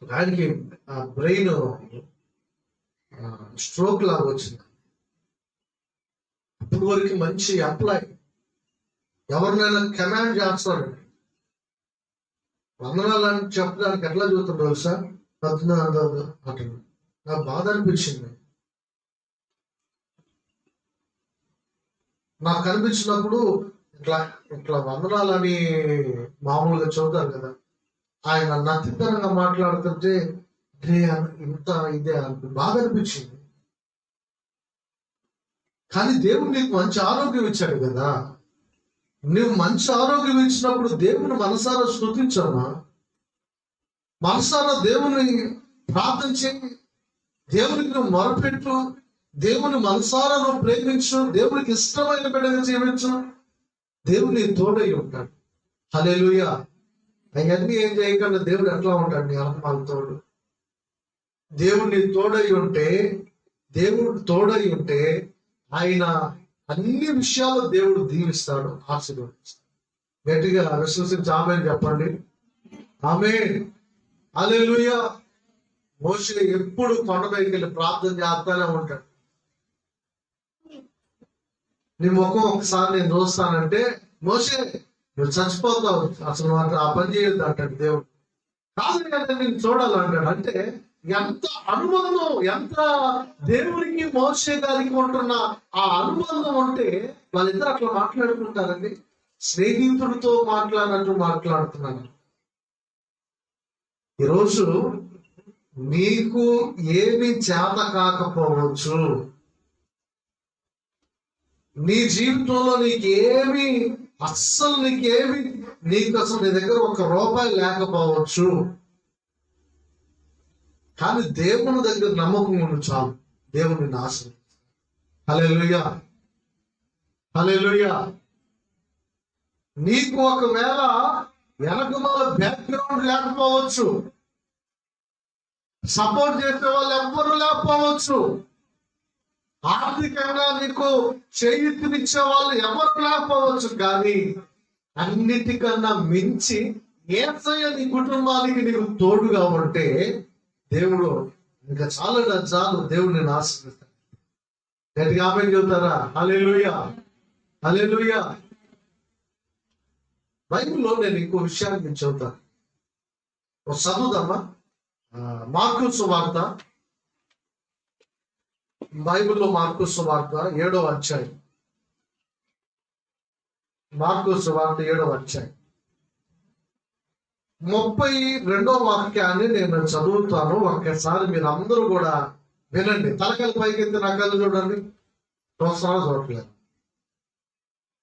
S1: ఆయనకి బ్రెయిన్ స్ట్రోక్ లాగా వచ్చింది. అప్పటి వరకు మంచి ఎంప్లాయ్, ఎవరినైనా కమాండ్ చేస్తాడండి. వందనాలని చెప్పడానికి ఎట్లా చూస్తుంటారు సార్? అంటే నాకు బాధ అనిపించింది. నాకు కనిపించినప్పుడు ఇట్లా ఇట్లా వందనాలని మామూలుగా చదువుతారు కదా, ఆయన నత్తితనంగా మాట్లాడుతుంటే ఇంత ఇదే బాధ అనిపించింది. కానీ దేవుడు నీకు మంచి ఆరోగ్యం ఇచ్చాడు కదా. నువ్వు మంచి ఆరోగ్యం ఇచ్చినప్పుడు దేవుని మనసారా స్తుతించమ్మా, మనసారా దేవుని ప్రార్థన చేయి, దేవునికి నువ్వు మొరపెట్టు, దేవుని మనసారా నువ్వు ప్రేమించు, దేవునికి ఇష్టమైన బిడ్డగా జీవించు. దేవుని తోడై ఉంటాడు. హల్లెలూయా. అవన్నీ ఏం చేయకుండా దేవుడు ఎట్లా ఉంటాడు? నీ ఆత్మల తోడు. దేవుడిని తోడై ఉంటే ఆయన అన్ని విషయాలు దేవుడు దీవిస్తాడు, ఆశీర్వదిస్తాడు. గట్టిగా విశ్వసించి ఆమేన్ చెప్పండి. ఆమేన్. హల్లెలూయా. మోషే ఎప్పుడు కొండపైకి వెళ్ళి ప్రార్థన చేస్తానే ఉంటాడు. నీ ముఖం ఒకసారి నేను చూస్తానంటే, మోషే నువ్వు చచ్చిపోతావు, అసలు ఆ పని చేయొద్దు అంటాడు దేవుడు. కాదు కదా నేను చూడాలంటాడు. అంటే ఎంత అనుబంధం, ఎంత దేవుడికి మోషే గారికి ఉంటున్న ఆ అనుబంధం ఉంటే వాళ్ళిద్దరు అట్లా మాట్లాడుకుంటారండి. స్నేహితుడితో మాట్లాడినట్టు మాట్లాడుతున్నాను. ఈరోజు నీకు ఏమి చేత కాకపోవచ్చు, నీ జీవితంలో నీకేమి నీకు అసలు నీ దగ్గర ₹1 లేకపోవచ్చు. కానీ దేవుని దగ్గర నమ్మకం ఉండు చాలు, దేవుని నాశనం. హల్లెలూయా. హల్లెలూయా. నీకు ఒకవేళ వెనకమాల బ్యాక్గ్రౌండ్ లేకపోవచ్చు, సపోర్ట్ చేసే వాళ్ళు ఎవ్వరూ లేకపోవచ్చు, ఆర్థికంగా నీకు చేయూతనిచ్చే వాళ్ళు ఎవరు లేకపోవచ్చు, కానీ అన్నిటికన్నా మించి యేసయ్య నీ కుటుంబానికి నీకు తోడుగా ఉంటే దేవుడు ఇంకా చాలు దేవుడిని ఆశీర్వదిస్తాడు. గట్టిగా ఆమేన్ చెబుతారా? హల్లెలూయా. హల్లెలూయా. బైబిల్లో నేను ఇంకో విషయాన్ని నేను చెబుతాను. చదువుదామా? మార్కు సువార్త, బైబిల్లో మార్కు సువార్త 7వ అధ్యాయం. మార్కు సువార్త 7వ అధ్యాయం 32వ వాక్యాన్ని నేను చదువుతాను. ఒక్కసారి మీరు అందరూ కూడా వినండి. తలకల పైకెత్తి నకలు చూడండి. ప్రోత్సాహం చూడట్లేదు,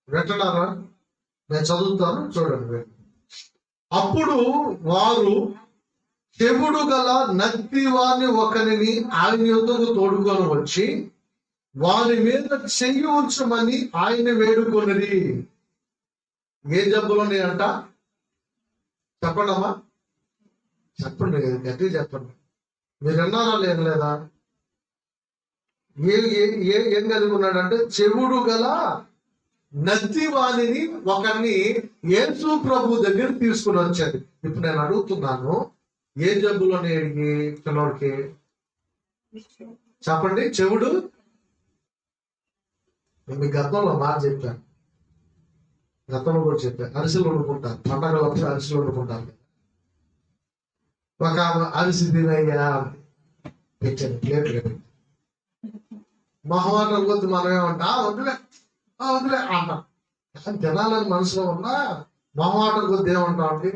S1: వింటున్నారా? నేను చదువుతాను, చూడండి. అప్పుడు వారు చెవుడు గల నత్తివాని ఒకరిని ఆయన యొద్దకు తోడుకొని వచ్చి వారి మీద చెయ్యి ఉంచమని ఆయన వేడుకొనిది. ఏ జబ్బులోని అంట చెప్పండి అమ్మా, చెప్పండి, గట్టిగా చెప్పండి. మీరు అన్నారా లేదా? ఏం కలిగి ఉన్నాడంటే చెవుడు గల నత్తివాణిని ఒకరిని యేసు ప్రభు దగ్గర తీసుకుని వచ్చాడు. ఇప్పుడు నేను అడుగుతున్నాను, ఏ జబ్బులోని అడిగి పిల్లడికి చెప్పండి. చెవుడు, నేను మీ గతంలో మాట చెప్పాను, గతంలో కూడా చెప్పాను, అరిసెలు వండుకుంటారు, పండగలప్పుడు అరిసెలు వండుకుంటారు. ఒక అరిసి తినయ్యా పెట్టాను ప్లేట్లు. మొహమాటం కొద్ది మనం ఏమంటా వదిలే వదిలే అంటాం. తినాలని మనసులో ఉన్నా మొహమాటం కొద్ది ఏమంటాం అంటే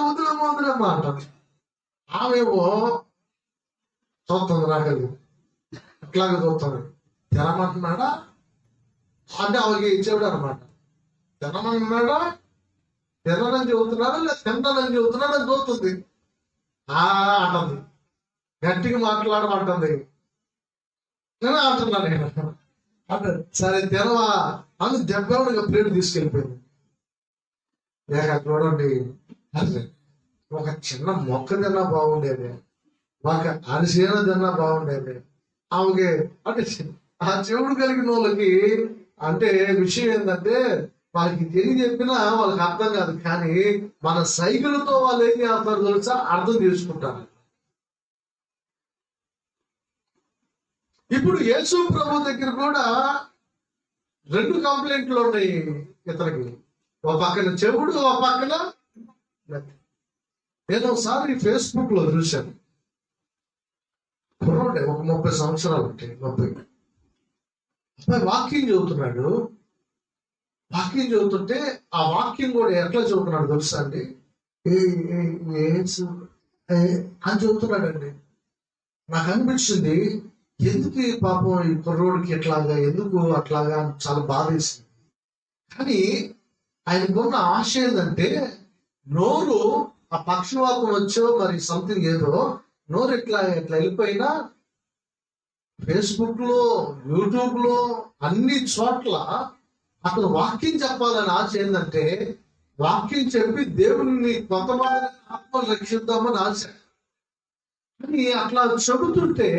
S1: వదిలేమో వదిలేమో అంటాం. ఆమెమో చూస్తుంది, నాకు అట్లాగే చూస్తుంది. తినమంటున్నాడా అంటే ఆమెకి ఇచ్చేవాడు అనమాట. తినమన్నాడా, తిననని చెబుతున్నాడా లేదా తిన్నానని చెబుతున్నాడా అని చూస్తుంది. అంటుంది, గట్టిగా మాట్లాడమంటుంది. నేను అంటున్నా, నేను అంటే సరే తినవా అని దెబ్బగా ప్లేట్ తీసుకెళ్ళిపోయింది. లేక చూడండి, అదే ఒక చిన్న మొక్క తిన్నా బాగుండేది, ఒక అరిసేన తిన్నా బాగుండేది. ఆమెకి అంటే ఆ చెవుడు కలిగిన వాళ్ళకి అంటే విషయం ఏంటంటే వాళ్ళకి తెలియజెప్పినా వాళ్ళకి అర్థం కాదు, కానీ మన సైకిల్తో వాళ్ళు ఏం చేస్తారు తెలుసా, అర్థం చేసుకుంటారు. ఇప్పుడు యేసు ప్రభు దగ్గర కూడా 2 కంప్లైంట్లు ఉన్నాయి ఇతనికి. ఒక పక్కన చెవుడు, ఒక పక్కన. నేను ఒకసారి ఫేస్బుక్ లో చూశాను, కుర్రోడే ఒక 30 సంవత్సరాలు ఉంటాయి, 30. అబ్బాయి వాక్యం చదువుతున్నాడు. వాక్యం చదువుతుంటే ఆ వాక్యం కూడా ఎట్లా చదువుతున్నాడు తెలుసా అండి, అని చదువుతున్నాడండి. నాకు అనిపించింది, ఎందుకు పాపం ఈ కుర్రోడికి ఎట్లాగా, ఎందుకు అట్లాగా చాలా బాధ వేసింది. కానీ ఆయనకున్న ఆశ ఏంటంటే, నోరు ఆ పక్షవాతం వచ్చో మరి సంథింగ్ ఏదో, నోరు ఎట్లా వెళ్ళిపోయినా ఫేస్బుక్ లో, యూట్యూబ్ లో, అన్ని చోట్ల అతను వాక్యం చెప్పాలని ఆశ ఏంటంటే, వాక్యం చెప్పి దేవుని కొంతమంది ఆత్మలు రక్షిద్దామని ఆశ. కానీ అట్లా చెబుతుంటే,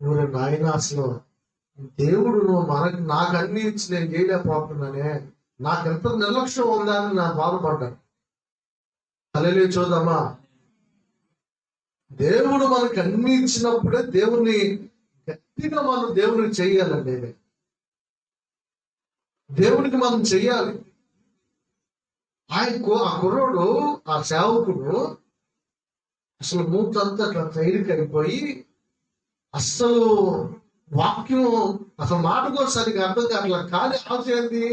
S1: నువ్వు నాయన అసలు దేవుడు నువ్వు నాకు అన్ని ఇచ్చి నేను చేయలేకపోతున్నానే, నాకు ఎంత నిర్లక్ష్యం ఉందా అని నా బాధపడ్డాను. హల్లెలూయా చూద్దామా. దేవుడు మనకి అన్ని ఇచ్చినప్పుడే దేవుని గట్టిగా మనం దేవునికి చెయ్యాలండి. దేవునికి మనం చెయ్యాలి. ఆ కుర్రోడు, ఆ సేవకుడు అసలు మూతంతా అట్లా తైరిక అయిపోయి అస్సలు వాక్యం అసలు మాట కూడా సరిగ్గా అర్థం కావట్లేదు. కానీ ఆశ ఏంది,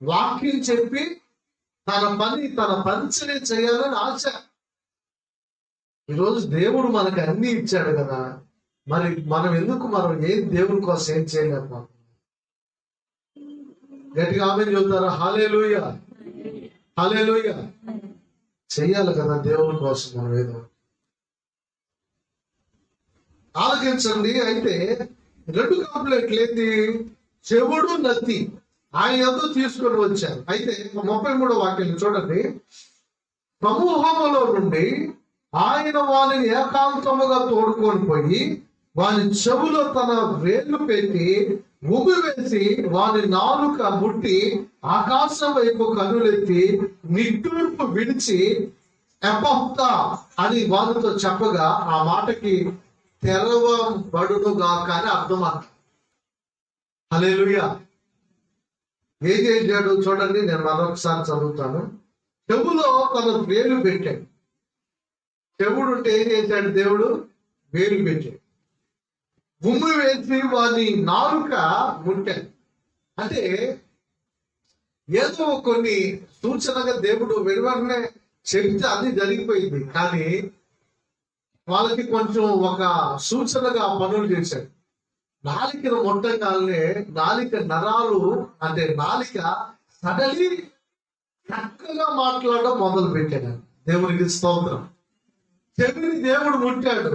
S1: వాక్యం చెప్పి తన పరిచయం చేయాలని ఆశ. ఈరోజు దేవుడు మనకి అన్ని ఇచ్చాడు కదా, మరి మనం ఎందుకు ఏం దేవుని కోసం ఏం చేయలేము? గట్టిగా ఆమేన్ చెబుతారా? హల్లెలూయా, హల్లెలూయా. చెయ్యాలి కదా దేవుని కోసం మనం ఏదో. ఆలోచించండి. అయితే 2 కంప్లైంట్లు ఏంటి, చెవుడు నత్తి ఆయన ఎంతో తీసుకొని వచ్చారు. అయితే 33వ వాక్యం చూడండి. సమూహములో నుండి ఆయన వారిని ఏకాంతముగా తోడుకొని పోయి వాని చెవులో తన వేళ్లు పెట్టి ఉమ్మి వేసి వాని నాలుక ముట్టి ఆకాశం వైపు కనులెత్తి నిట్టూర్పు విడిచి ఎపహ్తా అని వారితో చెప్పగా ఆ మాటకి తెరవబడునుగాక అని అర్థం అంట. హల్లెలూయా. ఏం చేశాడు చూడండి, నేను మరొకసారి చదువుతాను. చెవులో తన వేలు పెట్టాడు. చెవుడు ఉంటే ఏం చేశాడు దేవుడు, వేలు పెట్టాడు. ఉమ్మి వేసి వాని నాలుక ముట్టాడు. అంటే ఏదో కొన్ని సూచనగా దేవుడు వెనువనే చెప్తే అన్ని జరిగిపోయింది, కానీ వాళ్ళకి కొంచెం ఒక సూచనగా పనులు చేశాడు. నాలికను ముట్టగానే నాలిక నరాలు అంటే నాలిక సడలి చక్కగా మాట్లాడడం మొదలు పెట్టాడు. దేవునికి స్తోత్రం. చెవిని దేవుడు ముట్టాడు.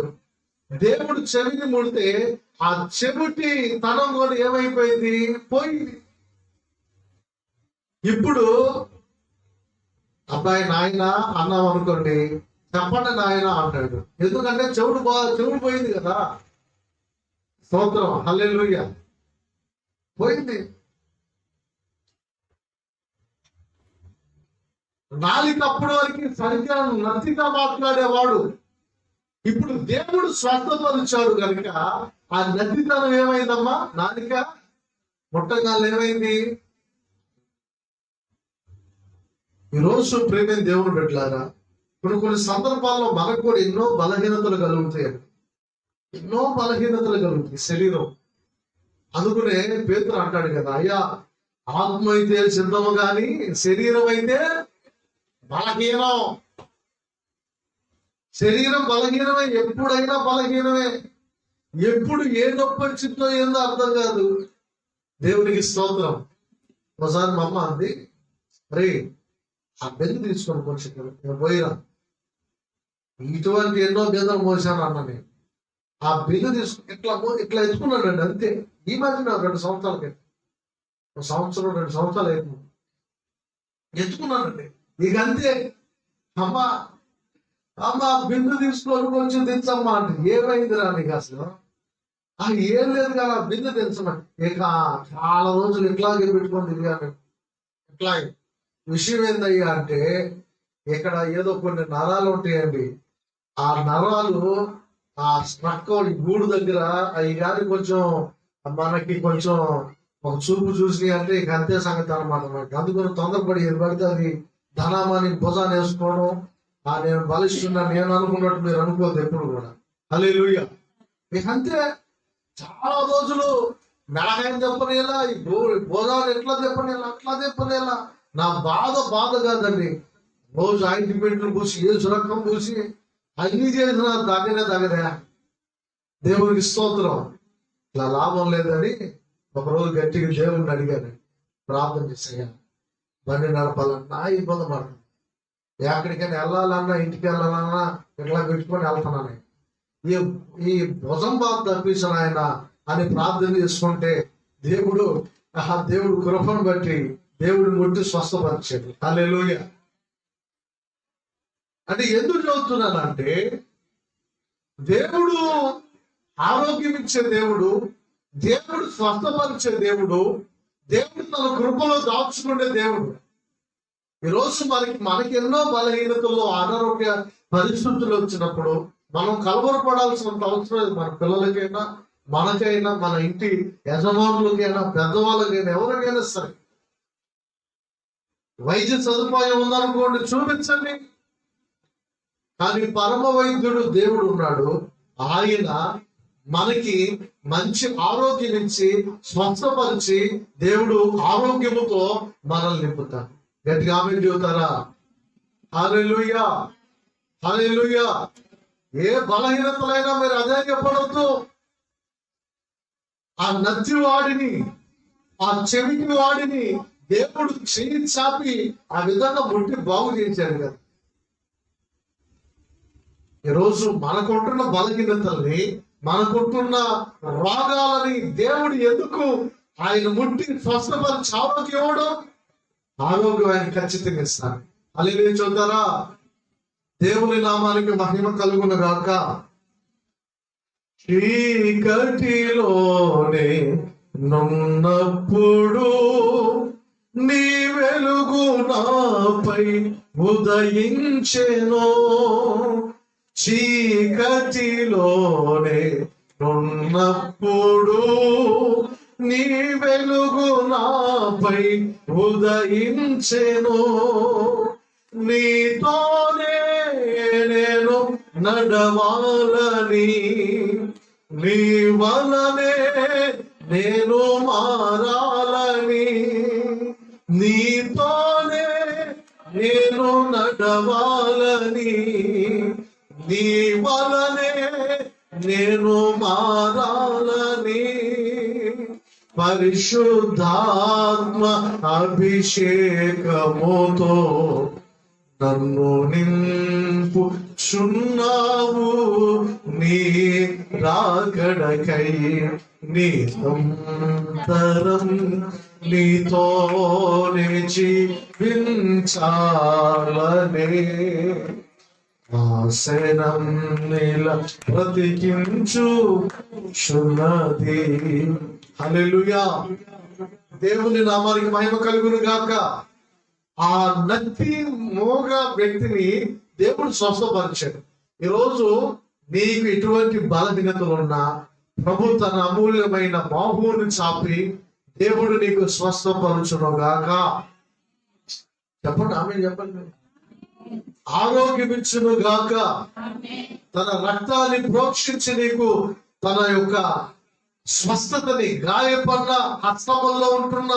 S1: దేవుడు చెవిని ముడితే ఆ చెవిటి తనం కూడా ఏమైపోయింది, పోయింది. ఇప్పుడు అబ్బాయి నాయన అన్నాం అనుకోండి, చెప్పండి నాయన అంటాడు. ఎందుకంటే చెవుడు పోయింది కదా. స్తోత్రం, హల్లెలూయా. పోయింది. నాలుక అప్పటి వరకు సరిగ్గా నచ్చిగా మాట్లాడేవాడు. ఇప్పుడు దేవుడు స్వస్థపరిచాడు కనుక ఆ నచ్చితనం ఏమైందమ్మా, నాలుక ముట్టగాలు ఏమైంది. ఈరోజు ప్రేమ దేవుడు పెట్టారా, కొన్ని సందర్భాల్లో మనకు కూడా ఎన్నో బలహీనతలు కలుగుతాయి. ఎన్నో బలహీనతలు కలుగుతాయి శరీరం. అందుకనే పేతురు అంటాడు కదా, అయ్యా ఆత్మ అయితే సిద్ధము గాని శరీరం అయితే బలహీనం. శరీరం బలహీనమే, ఎప్పుడైనా బలహీనమే. ఎప్పుడు ఏ నొప్పి వచ్చిందో ఏందో అర్థం కాదు. దేవునికి స్తోత్రం. ఒకసారి మా అమ్మ అంది, రే ఆ బెల్లి తీసుకొని కొంచెం నేను పోయిరా, ఇటువంటి ఎన్నో బెదలు మోసాను అన్న. నేను ఆ బిల్లు తీసుకుని ఇట్లా ఎత్తుకున్నానండి అంతే. ఈ మధ్యన 2 సంవత్సరాలకి, 2 సంవత్సరాలు అవుతుంది, ఎత్తుకున్నానండి. ఇక అంతే. అమ్మ బిందు తీసుకొని కొంచెం తెచ్చమ్మా అంటే, ఏమైందిరా నీకు అసలు? ఏం లేదు కదా, బిందు తెచ్చమ్మా. ఇక చాలా రోజులు ఇట్లాగే పెట్టుకొని తిరిగాను. ఇట్లాగే విషయం ఏందయ్యా అంటే, ఇక్కడ ఏదో కొన్ని నరాలు ఉంటాయండి. ఆ నరాలు ఆ స్ట్రక్ గూడు దగ్గర అవి కానీ కొంచెం మనకి కొంచెం ఒక చూపు చూసి అంటే ఇక అంతే సంగతి అనమాట. మనకి అందుకని తొందరపడి ఏది పడితే అది ధనామాని భుజాన్ని వేసుకోవడం, నేను బలిస్తున్నా నేను అనుకున్నట్టు మీరు అనుకోవద్దు ఎప్పుడు కూడా. హల్లెలూయా. ఇక అంతే. చాలా రోజులు మెడకాయని చెప్పనేలా, ఈ భోజనాలు ఎట్లా చెప్పనేలా, అట్లా చెప్పనేలా. నా బాధ కాదండి. రోజు ఆయింట్మెంట్లు పూసి, ఏ సురక్కం పూసి అన్ని చేసిన తగ్గదే. దేవునికి స్తోత్రం. ఇట్లా లాభం లేదని ఒకరోజు గట్టిగా దేవుడిని అడిగాను, ప్రార్థన చేసాయా బండి నడపాలన్నా ఇబ్బంది పడుతుంది, ఎక్కడికైనా వెళ్ళాలన్నా ఇంటికి వెళ్ళాలన్నా ఇట్లా పెట్టుకొని వెళ్తున్నాను, ఈ భుజం బాధ తప్పించిన ఆయన అని ప్రార్థన చేసుకుంటే దేవుడు కృపను బట్టి దేవుడు ముట్టి స్వస్థపరిచాడు. హల్లెలూయా. అంటే ఎందుకు చదువుతున్నానంటే, దేవుడు ఆరోగ్యం ఇచ్చే దేవుడు, దేవుడు స్వస్థపరిచే దేవుడు, దేవుడు తన కృపలో దాచుకునే దేవుడు. ఈరోజు మనకి ఎన్నో బలహీనతలు, అనారోగ్య పరిస్థితులు వచ్చినప్పుడు మనం కలవరపడాల్సినంత అవసరం లేదు. మన పిల్లలకైనా, మనకైనా, మన ఇంటి యజమానులకైనా, పెద్దవాళ్ళకైనా, ఎవరికైనా సరే. వైద్య సదుపాయం ఉందనుకోండి, చూపించండి. కానీ పరమ వైద్యుడు దేవుడు ఉన్నాడు. ఆయన మనకి మంచి ఆరోగ్యం ఇచ్చి స్వస్థపరిచి దేవుడు ఆరోగ్యముతో మనల్ని నింపుతారు. గట్టిగా ఆమేన్ చెబుతారా? హల్లెలూయా, హల్లెలూయా. ఏ బలహీనతలైనా మీరు అధైర్యపడవద్దు. ఆ నత్తి వాడిని, ఆ చెవిటి వాడిని దేవుడు చెయ్యి చాపి ఆ విధంగా ముట్టి బాగు చేశాడు కదా. ఈరోజు మనకుంటున్న బలహీనతల్ని, మనకుంటున్న రోగాలని దేవుడు ఎందుకు ఆయన ముట్టి స్వస్థపరిచి ఆరోగ్యం ఇవ్వడం? ఆరోగ్యం ఆయన ఖచ్చితంగా ఇస్తాడు. హల్లెలూయా చూద్దారా? దేవుని నామానికి మహిమ కలుగును గాక. చీకటిలోనే నున్నప్పుడు నీ వెలుగు నాపై ఉదయించెను. చీకటిలోనే నున్నప్పుడు నీ వెలుగు నాపై ఉదయించెను. నీతోనే నేను నడవాలని, నీ వలనే నేను మారాలని, నీతోనే నేను నడవాలని, నీ వలనే నేను మారాలని, పరిశుద్ధాత్మ అభిషేకముతో నన్ను నింపుచున్నావు నీ రాకడకై నిరంతరం నీతోనే జీవించాలనే ఆశనం నీల బ్రతికించు చున్నది. హల్లెలూయా. దేవుని నామానికి మహిమ కలుగును గాక. ఆ నత్తి మోగ వ్యక్తిని దేవుడు స్వస్థపరిచాడు. ఈరోజు నీకు ఎటువంటి బలహీనతలున్నా ప్రభు తన అమూల్యమైన బాహువుని చాపి దేవుడు నీకు స్వస్థపరచును గాక. చెప్పండి, ఆమె చెప్పండి. ఆరోగ్యమిచ్చును గాక. తన రక్తాన్ని ప్రోక్షించి నీకు తన యొక్క స్వస్థతని, గాయపడిన హస్తముల్లో ఉంటున్న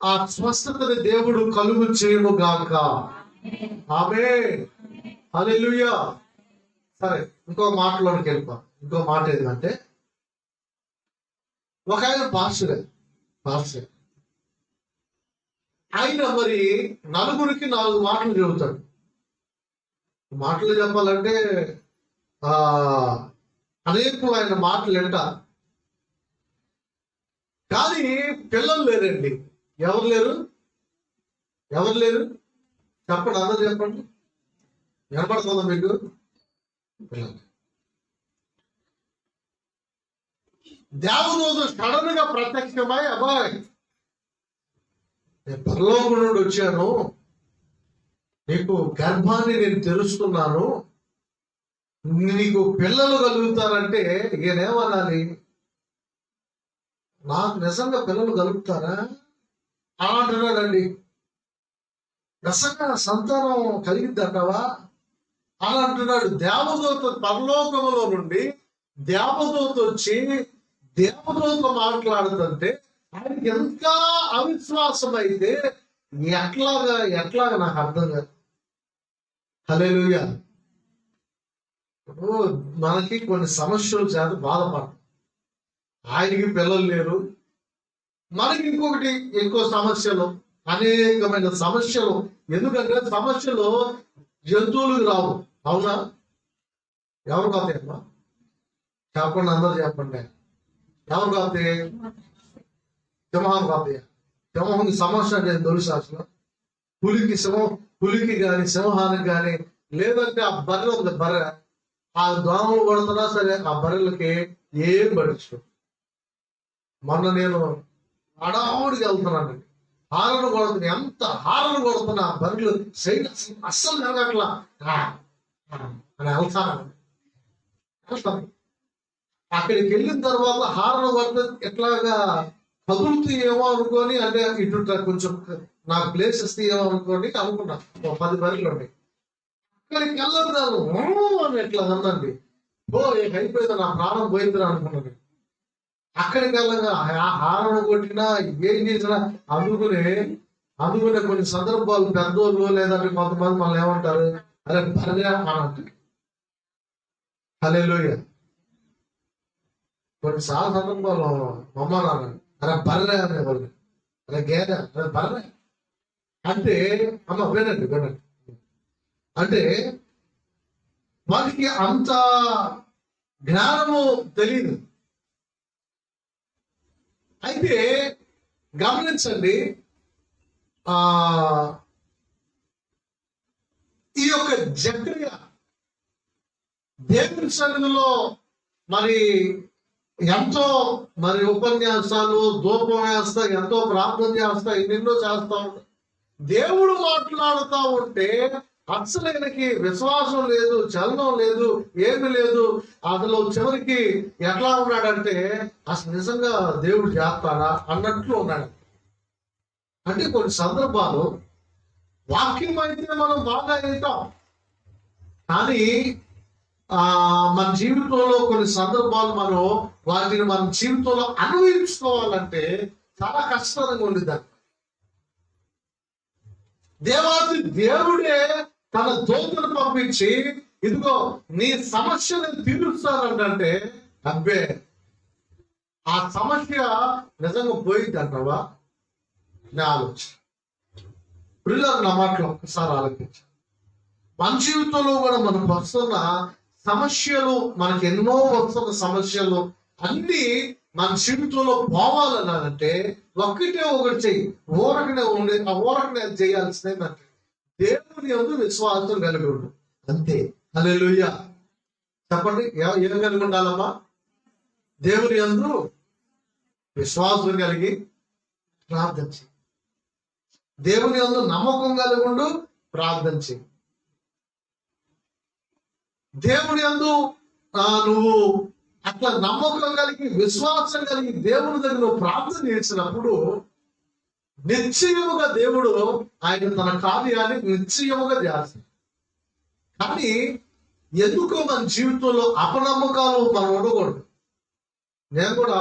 S1: ఆ స్వస్థతని దేవుడు కలుగు చేయను గాక. ఆమేన్. హల్లెలూయా. సరే, ఇంకో మాటలోనికి వెళ్ళిపోతాం. ఇంకో మాట ఏంటంటే, ఒక ఆయన పాస్టర్ ఆయన మరి నలుగురికి 4 మాటలు చెబుతాడు. మాటలు చెప్పాలంటే అనేకులు ఆయన మాటలు వింటారు. కానీ పిల్లలు లేరండి. ఎవరు లేరు చెప్పండి, అందరూ చెప్పండి. వినపడుతుందా మీకు? పిల్లలు. దేవుడు సడన్ గా ప్రత్యక్షమై, అబ్బాయి నేను పరలోకం నుండి వచ్చాను, నీకు గర్భాన్ని నేను తెలుసుకున్నాను, నీకు పిల్లలు కలుగుతారంటే ఈయనేమనాలి? నాకు నిజంగా పిల్లలు కలుగుతారా అలా అంటున్నాడండి. నిజంగా సంతానం కలిగిద్దంటావా అలా అంటున్నాడు. దేవదూత పరలోకములో నుండి దేవదూత వచ్చి దేవదూత మాట్లాడుతుంటే ఆయనకి ఎంత అవిశ్వాసం అయితే ఎట్లాగా నాకు అర్థం కాదు. హల్లెలూయా. మనకి కొన్ని సమస్యలు చేత బాధపడతాం. ఆయనకి పిల్లలు లేరు, మనకి ఇంకో సమస్యలు, అనేకమైన సమస్యలు. ఎందుకంటే సమస్యలు జంతువులకు రావు. అవునా? ఎవరు కాదమ్మా? చెప్పండి, అందరూ చెప్పండి. ఎవరు కాదు? సింహం కాదు. సింహానికి సమస్య అంటే తెలుసు అసలు. పులికి కానీ సింహానికి కానీ, లేదంటే ఆ బర్రె ఉంది, బర్రె ఆ దోమలు పడుతున్నా సరే ఆ బర్రెలకి ఏం పడచ్చు. మొన్న నేను అడావుడికి వెళ్తున్నానండి, హారను కొడుతున్నా, ఎంత హారను కొడుతున్నా బర్రెలు సైడ్ అస్సలు జరగట్లా అని వెళ్తాను. అక్కడికి వెళ్ళిన తర్వాత హారను కొడితే ఎట్లాగా కదులుతాయేమో అనుకొని, అంటే ఇటు కొంచెం నాకు ప్లేస్ ఇస్తాయేమో అనుకోండి అనుకున్నా. 10 బర్రెలు ఉన్నాయి. అక్కడికి వెళ్ళదు అని ఎట్లా ఉందండి. అయిపోయింది, నా ప్రాణం పోయింది అనుకున్నాను. అక్కడికి వెళ్ళగా హారను కొట్టినా ఏం చేసినా అందుకునే కొన్ని సందర్భాలు పెద్దోళ్ళు లేదంటే కొంతమంది మనల్ని ఏమంటారు, అరే బర్రె అని అంటారు. హల్లెలూయా. కొన్నిసార్లు సందర్భాలు అమ్మ నాన్న అరే బర్రె అనేవాళ్ళు, అరే గేదె, అరే బర్రె అంటే అమ్మ వినండి అంటే వారికి అంత జ్ఞానము తెలియదు. అయితే గమనించండి, ఈ యొక్క జకర్యా దేవుని సన్నిధిలో మరి ఎంతో ఉపన్యాసాలు, ధూపం వేస్తా, ఎంతో ప్రార్థన చేస్తా, ఎన్నెన్నో చేస్తా ఉంటా. దేవుడు మాట్లాడుతూ ఉంటే అసలు ఆయనకి విశ్వాసం లేదు, చలనం లేదు, ఏమి లేదు. అసలు చివరికి ఎట్లా ఉన్నాడంటే అసలు నిజంగా దేవుడు చేస్తాడా అన్నట్లు ఉన్నాడు. అంటే కొన్ని సందర్భాలు వాక్యం అయితే మనం బాగా వింటాం, కానీ మన జీవితంలో కొన్ని సందర్భాలు వాటిని మన జీవితంలో అన్వయించుకోవాలంటే చాలా కష్టంగా ఉండిద్ది. దేవుడే తన దూతను పంపించి, ఇదిగో నీ సమస్యను తీరుస్తానంటే, అబ్బే ఆ సమస్య నిజంగా పోయింది అంటావా? నా ఆలోచన. పిల్లలు నా మాటలు ఒక్కసారి ఆలోచించు. మన జీవితంలో కూడా మనకు వస్తున్న సమస్యలు, మనకి ఎన్నో వస్తున్న సమస్యలు అన్ని మన జీవితంలో పోవాలన్నానంటే ఒకటే ఒకటి చెయ్యి. ఊరకనే చేయాల్సిందే అంటే దేవుని యందు విశ్వాసం కలిగి ఉండు, అంతే. హల్లెలూయా చెప్పండి. ఏం కలిగి ఉండాలమ్మా? దేవుని యందు విశ్వాసం కలిగి ప్రార్థించి, దేవుని యందు నమ్మకం కలిగి ఉండు, ప్రార్థించి. దేవుని యందు నువ్వు అట్లా నమ్మకం కలిగి విశ్వాసం కలిగి దేవుని దగ్గర నువ్వు ప్రార్థన చేసినప్పుడు నిశ్చయముగా దేవుడు ఆయన తన కార్యాన్ని నిశ్చయముగా చేస్తాడు. కానీ ఎందుకో మన జీవితంలో అపనమ్మకాలు మనం ఉండకూడదు. నేను కూడా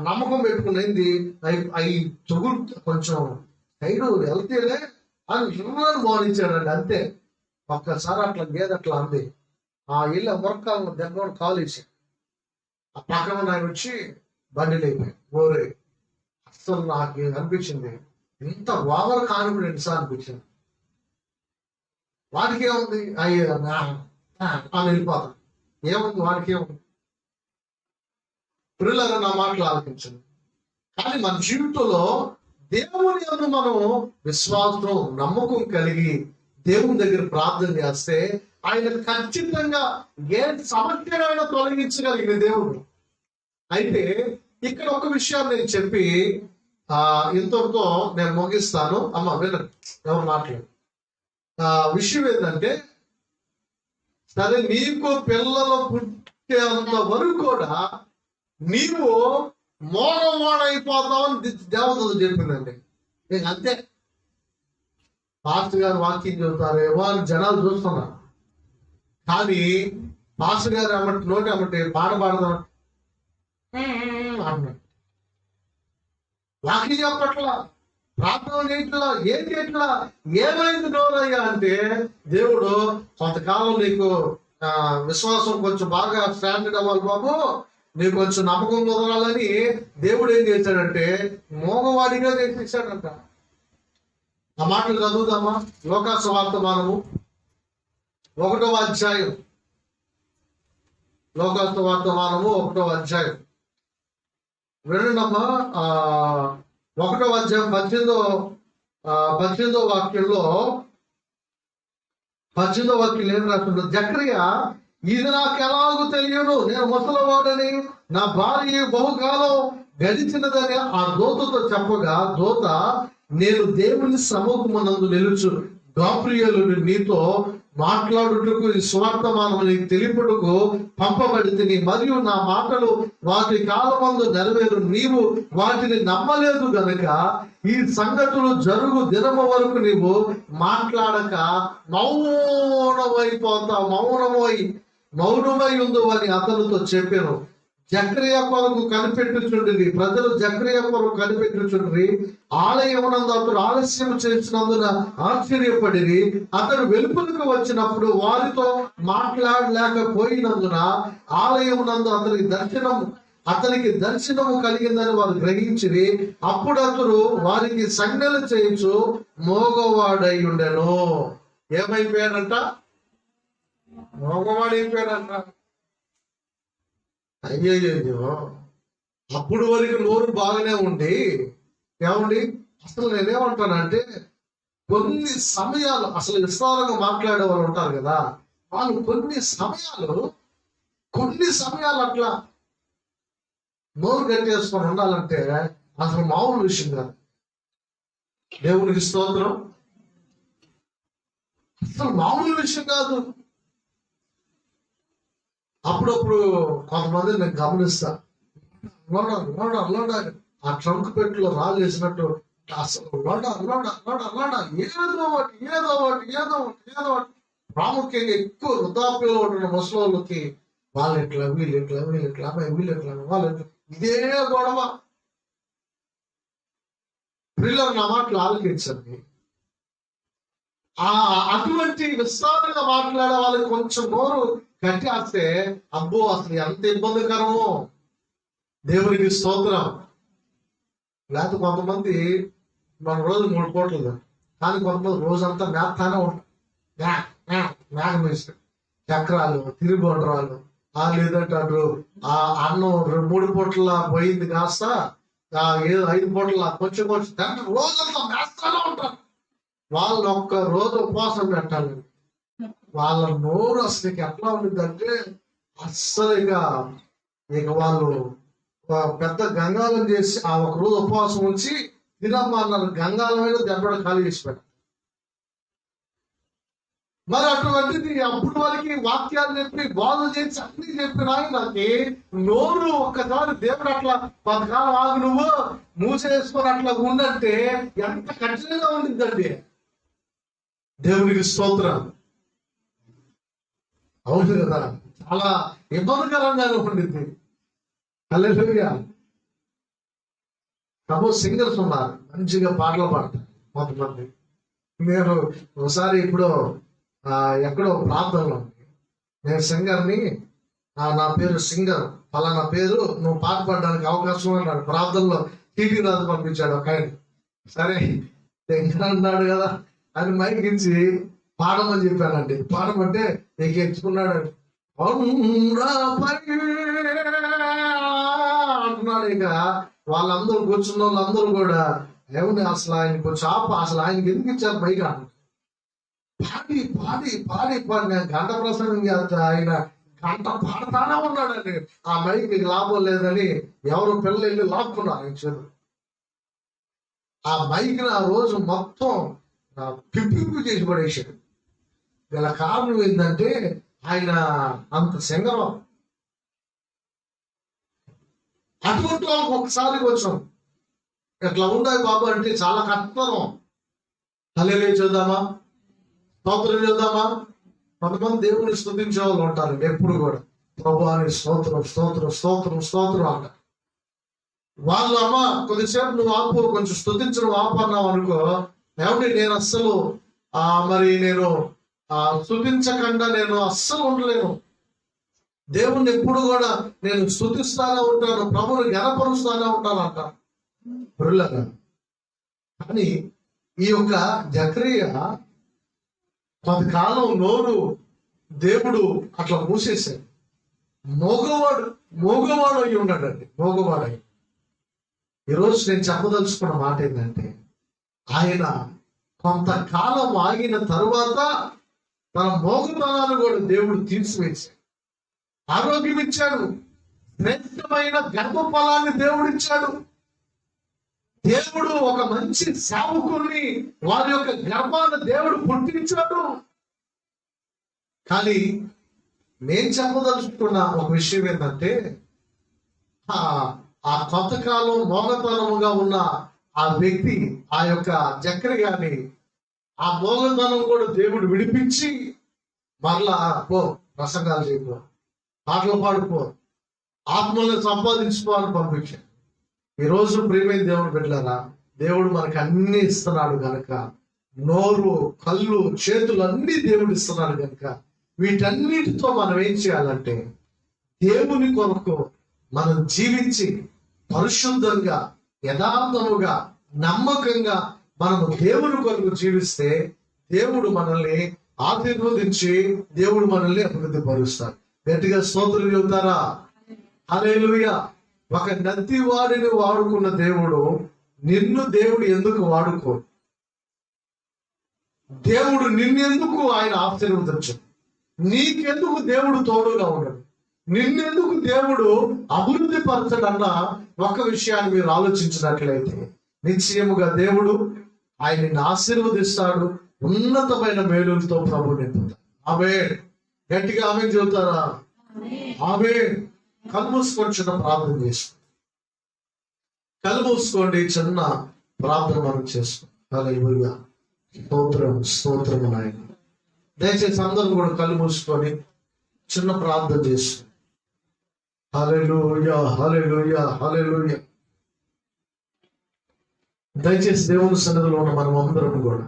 S1: నమ్మకం పెట్టుకునేది అవి తొగులు కొంచెం సైడు వెళ్తేనే అని నిర్ణయాన్ని మోనించాడండి, అంతే. ఒక్కసారి అట్లా గేదె అట్లా అంది, ఆ ఇల్లు మురకాలను దగ్గర కాలు వేసి ఆ పక్కన ఆయన వచ్చి బండి లేపాయి. ఓరే అసలు నాకు అనిపించింది, ఇంత ఓవర్ కాన్ఫిడెన్స్ అనిపించింది. వాడికి ఏముంది, అయ్యో అని వెళ్ళిపోతాం, ఏముంది వాడికి ఏముంది. పిల్లలు నా మాటలు ఆలోచించండి. కానీ మన జీవితంలో దేవుని యందు మనం విశ్వాసం నమ్మకం కలిగి దేవుని దగ్గర ప్రార్థన చేస్తే ఆయన ఖచ్చితంగా ఏ సమస్యనైనా తొలగించగలిగిన దేవుడు. అయితే ఇక్కడ ఒక విషయాన్ని నేను చెప్పి ఇంతటితో నేను ముగిస్తాను. అమ్మ వినండి, ఎవరు మాట్లాడు. విషయం ఏంటంటే, సరే నీకు పిల్లలు పుట్టేంత వరకు కూడా నీవు మోడైపోతావని దేవతలు చెప్పిందండి. అంతే. పాస్టర్ గారు వాక్యం చెబుతారేమో అని జనాలు చూస్తున్నారు. కానీ పాస్టర్ గారు అమ్మటి నోటి అమ్మటి పాట పాడదాం అన్నాడు. వాక్యం చెప్పట్లా, ప్రార్థన చేయట్లా, ఏం చేయట్లా. ఏమైంది నోరయ్యా అంటే, దేవుడు కొంతకాలం నీకు విశ్వాసం కొంచెం బాగా స్టాండర్డ్ అవ్వాలి బాబు, నీకు కొంచెం నమ్మకం కుదరాలని దేవుడు ఏం చేశాడంటే మోగవాడిగా చేసేసాడంట. ఆ మాటలు చదువుదామా? లోకాసు వర్తమానము 1వ అధ్యాయం. లోకాసు వర్తమానము 1వ అధ్యాయం వినండమ్మా. 1వ అధ్యాయం 18వ వాక్యంలో 18వ వాక్యం ఏం రాస్తుందో, జకరియా ఇది నాకు ఎలాగూ తెలియదు, నేను ముసలివాడని, నా భార్య బహుకాలం గడిచినదని ఆ దూతతో చెప్పగా, దూత నేను దేవుని సముఖమునందు నిలుచు గాబ్రియేలు నీతో మాట్లాడుటకు ఈ సువర్తమానము నీకు తెలుపుటకు పంపబడితిని, మరియు నా మాటలు వాటి కాలమందు నెరవేరు, నీవు వాటిని నమ్మలేదు గనుక ఈ సంగతులు జరుగు దినము వరకు నీవు మాట్లాడక మౌనమై ఉండు అని అతనితో చెప్పాను. జకరియా కొరకు కనిపెట్టుచుండ్రి, ప్రజలు జకరియా కొరకు కనిపెట్టుచుండ్రి. ఆలయమునందు అతడు ఆలస్యం చేసినందున ఆశ్చర్యపడిరి. అతడు వెలుపలకు వచ్చినప్పుడు వారితో మాట్లాడలేకపోయినందున ఆలయమునందు అతనికి దర్శనము కలిగిందని వారు గ్రహించిరి. అప్పుడు అతడు వారికి సంజ్ఞలు చేయించు మోగవాడై ఉండెను. ఏమైపోయాడంట? మోగవాడైపోయాడంట. అయ్యో, అప్పుడు వరకు నోరు బాగానే ఉండి ఏమండి, అసలు నేనేమంటానంటే, కొన్ని సమయాలు అసలు విస్తారంగా మాట్లాడే వాళ్ళు ఉంటారు కదా, వాళ్ళు కొన్ని సమయాలు అట్లా నోరు కట్టేసుకొని ఉండాలంటే అసలు మామూలు విషయం కాదు. దేవునికి స్తోత్రం. అసలు మామూలు విషయం కాదు. అప్పుడప్పుడు కొంతమంది నేను గమనిస్తా, ఆ ట్రంక్ పెట్టులో రాళ్ళు వేసినట్టు అసలు ఏదో ఒకటి ప్రాముఖ్యంగా ఎక్కువ వృద్ధాప్యంలో ఉంటున్న ముసలోళ్ళకి వాళ్ళు ఎట్లా, వీళ్ళు ఎట్లా, వాళ్ళు ఇదే గొడవ. పిల్లలు నా మాటలు ఆలోచించండి. అటువంటి విస్తారంగా మాట్లాడే వాళ్ళకి కొంచెం నోరు కట్టేస్తే అబ్బో అసలు ఎంత ఇబ్బందికరమో. దేవునికి స్తోత్రం. లేకపోతే కొంతమంది మన రోజు 3 పూటలు, కానీ కొంతమంది రోజంతా మేస్తానే ఉంటారు. మేఘం వేసి చక్రాలు తిరుగొండ్రాలు లేదంటే అటు ఆ అన్నం 3 పూటల పోయింది కాస్త ఏదో 5 పూటల కొంచెం దాంట్లో రోజంతా మేస్తానే ఉంటారు. వాళ్ళు ఒక్క రోజు ఉపవాసం పెట్టాలి. వాళ్ళ నోరు అసలు ఎట్లా ఉంటుందంటే అస్సలు ఇక వాళ్ళు పెద్ద గంగాలం చేసి ఆ ఒక రోజు ఉపవాసం ఉంచి తినమ్మా అన్నారు. గంగాలమైన దెబ్బడ ఖాళీ చేసి పెట్టారు. మరి అటువంటిది అప్పుడు వాళ్ళకి వాక్యాలు చెప్పి బాధ చేసి అన్ని చెప్పిన ఆయనకి నోరు ఒక్కసారి దేవుడు అట్లా 10 కాలం ఆగు నువ్వు మూసేసుకొని అట్లా ఉండంటే ఎంత కఠినంగా ఉండిందండి. దేవునికి స్తోత్రం. అవును కదా, చాలా ఇబ్బందికరంగానే ఉండింది. హల్లెలూయా. సింగర్స్ ఉన్నారు, మంచిగా పాటలు పాడతారు కొంతమంది. నేను ఒకసారి ఇప్పుడు ఎక్కడో ప్రాంతంలో నేను సింగర్ని, నా పేరు సింగర్ పలానా పేరు, నువ్వు పాట పాడడానికి అవకాశం అన్నాడు. ప్రాంతంలో టీవీ రాజు పంపించాడు ఒక ఆయన. సరే సింగర్ అన్నాడు కదా అని మైకించి పాడమని చెప్పానండి. పాడమంటే నీకు ఎంచుకున్నాడు అంటున్నాడు. ఇక వాళ్ళందరూ కూర్చున్న వాళ్ళందరూ కూడా ఏమన్నా అసలు ఆయన కొంచెం అసలు ఆయనకి ఎందుకు ఇచ్చారు పైగా పాడి పాడి పాడి పాడి నేను గంట ప్రసంగం చేస్తా, ఆయన గంట పాడతానే ఉన్నాడండి. ఆ మైక్ నీకు లాభం లేదని ఎవరు పిల్లలు వెళ్ళి లాక్కున్నారు ఆయన చేతులు. ఆ మైక్ ఆ రోజు మొత్తం పిప్పి చేసి పడేసాడు. గల కారణం ఏంటంటే ఆయన అంత సింగరం. అటువంటి వాళ్ళకి ఒకసారి కొంచెం ఎట్లా ఉండాలి బాబు అంటే చాలా కష్టం. హల్లెలూయా చూద్దామా, స్తోత్రం చూద్దామా. కొంతమంది దేవుని స్తుతించే వాళ్ళు ఉంటారు ఎప్పుడు కూడా, ప్రభువాని స్తోత్రం స్తోత్రం స్తోత్రం స్తోత్రం అంటారు. వాళ్ళు అమ్మ కొద్దిసేపు నువ్వు ఆపు, కొంచెం స్తుతించడం ఆపు అన్నావు అనుకో, ఏమంటే నేను అస్సలు మరి నేను స్తుతించకుండా నేను అస్సలు ఉండలేను. దేవుణ్ణి ఎప్పుడు కూడా నేను స్తుతిస్తానే ఉంటాను, ప్రభుని గణపరుస్తానే ఉంటాను అంట. కానీ ఈ యొక్క జకరియా కొంతకాలం నోరు దేవుడు అట్లా మూసేశాడు. మోగవాడు అయి ఉన్నాడండి, మోగవాడై. ఈరోజు నేను చెప్పదలుచుకున్న మాట ఏంటంటే, ఆయన కొంతకాలం ఆగిన తరువాత తన మోగతనాన్ని కూడా దేవుడు తీసివేశాడు. ఆరోగ్యం ఇచ్చాడు, శ్రేష్టమైన గర్భఫలాన్ని దేవుడు ఇచ్చాడు. దేవుడు ఒక మంచి సేవకుల్ని వారి యొక్క గర్భాన్ని దేవుడు పుట్టించాడు. కానీ నేను చెప్పదలుచుకున్న ఒక విషయం ఏంటంటే, ఆ కొంతకాలం మోగతనముగా ఉన్న ఆ వ్యక్తి, ఆ యొక్క జకర్యాని ఆ మోగతనం కూడా దేవుడు విడిపించి మరలా పో ప్రసంగాలు చేయపో, పాటలు పాడుకో, ఆత్మల్ని సంపాదించుకో అని పంపించాడు. ఈరోజు ప్రియమైన దేవుడు బిడ్డలారా, దేవుడు మనకి అన్ని ఇస్తున్నాడు కనుక, నోరు కళ్ళు చేతులు అన్ని దేవుడు ఇస్తున్నాడు కనుక, వీటన్నిటితో మనం ఏం చేయాలంటే దేవుని కొరకు మనం జీవించి పరిశుద్ధంగా యథార్థముగా నమ్మకంగా మనం దేవుని కొరకు జీవిస్తే దేవుడు మనల్ని ఆశీర్వదించి దేవుడు మనల్ని అభివృద్ధి పరుస్తాడు. గట్టిగా స్తోత్రం చెబుతారా? హల్లెలూయా. ఒక నత్తి వాడిని వాడుకున్న దేవుడు నిన్ను దేవుడు ఎందుకు వాడుకో? దేవుడు నిన్నెందుకు ఆయన ఆశీర్వదించు? నీకెందుకు దేవుడు తోడుగా ఉండడు? నిన్నెందుకు దేవుడు అభివృద్ధి పరచడన్న ఒక విషయాన్ని మీరు ఆలోచించినట్లయితే నిశ్చయముగా దేవుడు ఆయన్ని ఆశీర్వదిస్తాడు. ఉన్నతమైన మేలులతో ప్రభు నింపుతాడు. ఆమేన్. గట్టిగా ఆమేన్ చెబుతారా? ఆమేన్. కళ్ళు మూసుకొని చిన్న ప్రార్థన చేసుకోండి. కళ్ళు మూసుకోండి, చిన్న ప్రార్థన మనం చేసుకోండి. హల్లెలూయా. స్తోత్రం స్తోత్రం నాయన. దయచేసి అందరూ కూడా కళ్ళు మూసుకొని చిన్న ప్రార్థన చేసుకోండి. హల్లెలూయా హల్లెలూయా హల్లెలూయా. దయచేసి దేవుని సన్నిధిలో ఉన్న మనం అందరం కూడా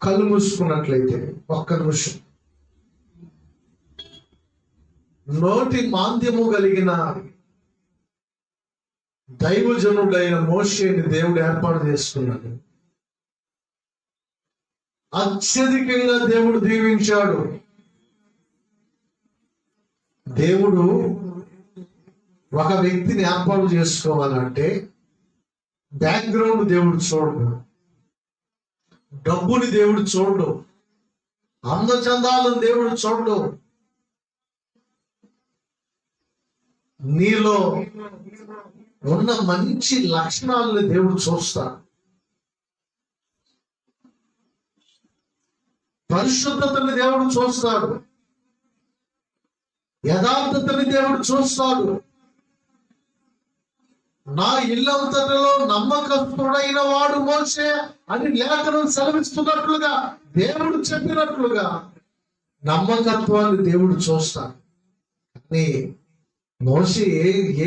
S1: కళ్ళు మూసుకున్నట్లయితే ఒక్క నిమిషం నోటి మాంద్యము కలిగిన దైవజనుడైన మోషేని దేవుడు ఏర్పాటు చేసుకున్నాడు. అత్యధికంగా దేవుడు దీవించాడు. దేవుడు ఒక వ్యక్తిని ఏర్పాటు చేసుకోవాలంటే బ్యాక్గ్రౌండ్ దేవుడు చూడడు, డబ్బుని దేవుడు చూడడు, అందచందాలను దేవుడు చూడడు. నీలో ఉన్న మంచి లక్షణాలను దేవుడు చూస్తాడు. పరిశుద్ధతని దేవుడు చూస్తాడు, యథార్థతని దేవుడు చూస్తాడు. నా ఇల్లంతటిలో నమ్మకస్తుడైన వాడు మోషే అని లేఖనం సెలవిస్తున్నట్లుగా, దేవుడు చెప్పినట్లుగా నమ్మకత్వాన్ని దేవుడు చూస్తాడు. కానీ మోషే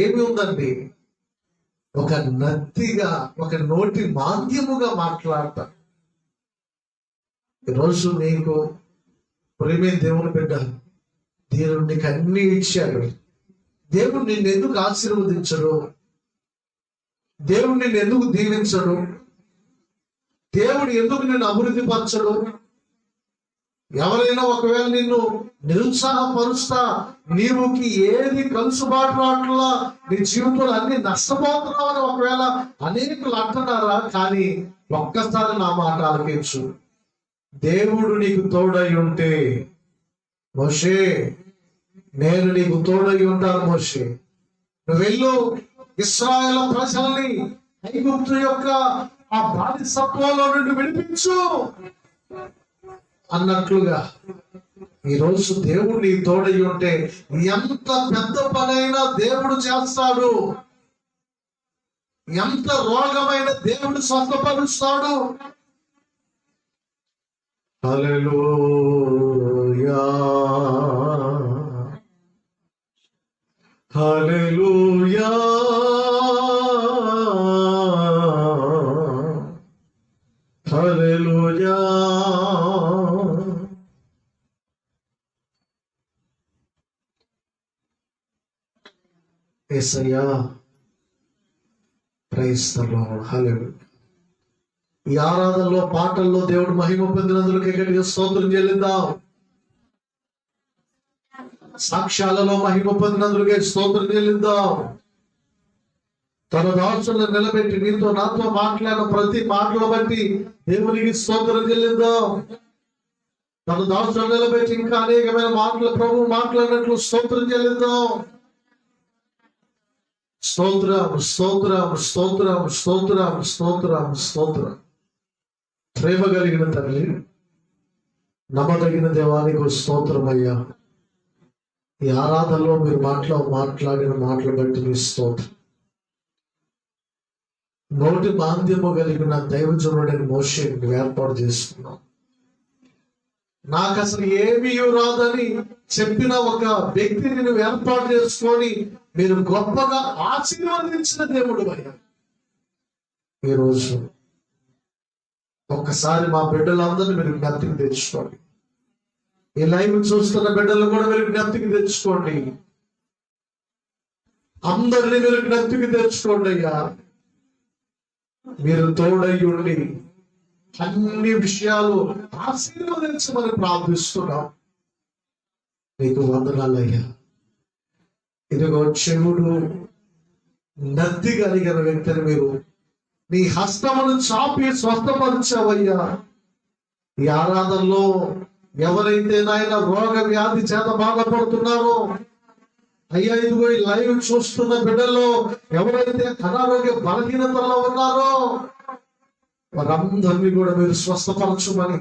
S1: ఏమి ఉందండి, ఒక నత్తిగా, ఒక నోటి మాంద్యముగా మాట్లాడతాడు. ఈరోజు నీకు ప్రేమే దేవుని బిడ్డ, దేవుడు నీకు అన్ని ఇచ్చాడు. దేవుడు నిన్ను ఎందుకు ఆశీర్వదించడు? దేవుడు నిన్ను ఎందుకు దీవించడు? దేవుడు ఎందుకు నిన్ను అభివృద్ధి పరచడు? ఎవరైనా ఒకవేళ నిన్ను నిరుత్సాహపరుస్తా, నీవుకి ఏది కలుసుబాటు రావట్లా, నీ జీవితంలో అన్ని నష్టపోతున్నావు అని ఒకవేళ అనేకులు అంటున్నారా? కానీ ఒక్కసారి నా మాట ఆలకించు. దేవుడు నీకు తోడై ఉంటే, మోషే నేను నీకు తోడై ఉంటాను మోషే, నువ్వు వెళ్ళు, ఇశ్రాయేలు ప్రజల్ని ఐగుప్తు యొక్క ఆ బానిసత్వంలో నుండి విడిపించు అన్నట్లుగా ఈరోజు దేవుడు నీ తోడై ఉంటే ఎంత పెద్ద పనైనా దేవుడు చేస్తాడు. ఎంత రోగమైన దేవుడు స్వస్థపరుస్తాడు. హల్లెలూయా, హల్లెలూయా, హల్లెలూయా. యేసయ్యా, ప్రైజ్ ది లార్డ్. హల్లెలూయా. ఈ ఆరాధనలో, పాటల్లో దేవుడు మహిమ పొందినందుకు గట్టిగా స్తోత్రం చెల్లిద్దాం. సాక్ష్యాలలో మహిమ పొందినందుకే స్తోత్రం చెల్లిద్దాం. తన దాసులను నిలబెట్టి నీతో నాతో మాట్లాడిన ప్రతి మాటలు బట్టి దేవునికి స్తోత్రం చెల్లిద్దాం. తన దాసులను నిలబెట్టి ఇంకా అనేకమైన మాటలు ప్రభు మాట్లాడినట్లు స్తోత్రం చెల్లిద్దాం. స్తోత్రం, స్తోత్రం, స్తోత్రం, స్తోత్రం, స్తోత్రం, స్తోత్రం. ప్రేమ కలిగిన తల్లి, నమ్మదగిన దేవానికి స్తోత్రం అయ్యా. ఈ ఆరాధనలో మీరు మాట్లాడిన మాటలు బట్టి మీ స్తోత్రం. నోటి మాంద్యము కలిగిన దైవజనుడని మోషే నువ్వు ఏర్పాటు చేసుకున్నావు. నాకు అసలు ఏమీ రాదని చెప్పిన ఒక వ్యక్తిని నువ్వు ఏర్పాటు చేసుకొని మీరు గొప్పగా ఆశీర్వదించిన దేవుడు అయ్యా. ఈరోజు ఒక్కసారి మా బిడ్డలందరినీ మీరు జ్ఞప్తికి తెచ్చుకోండి. ఈ లైవ్ చూస్తున్న బిడ్డలు కూడా మీరు జ్ఞప్తికి తెచ్చుకోండి. అందరినీ మీరు జ్ఞప్తికి తెచ్చుకోండి అయ్యా. మీరు తోడై ఉండి అన్ని విషయాలు ఆశీర్వదించమని ప్రార్థిస్తున్నాం. నీకు వందనాలయ్యా. ఇదిగో చెవుడు నత్తి కలిగిన వ్యక్తిని మీరు నీ హస్తమును చాపి స్వస్థపరిచావయ్యా. ఈ ఆరాధనలో ఎవరైతే నాయన రోగ వ్యాధి చేత బాధపడుతున్నారో అయ్యా, ఇదిగో ఈ లైవ్ చూస్తున్న బిడ్డల్లో ఎవరైతే అనారోగ్య బలహీనతలో ఉన్నారో వారందరినీ కూడా మీరు స్వస్థపరచమని,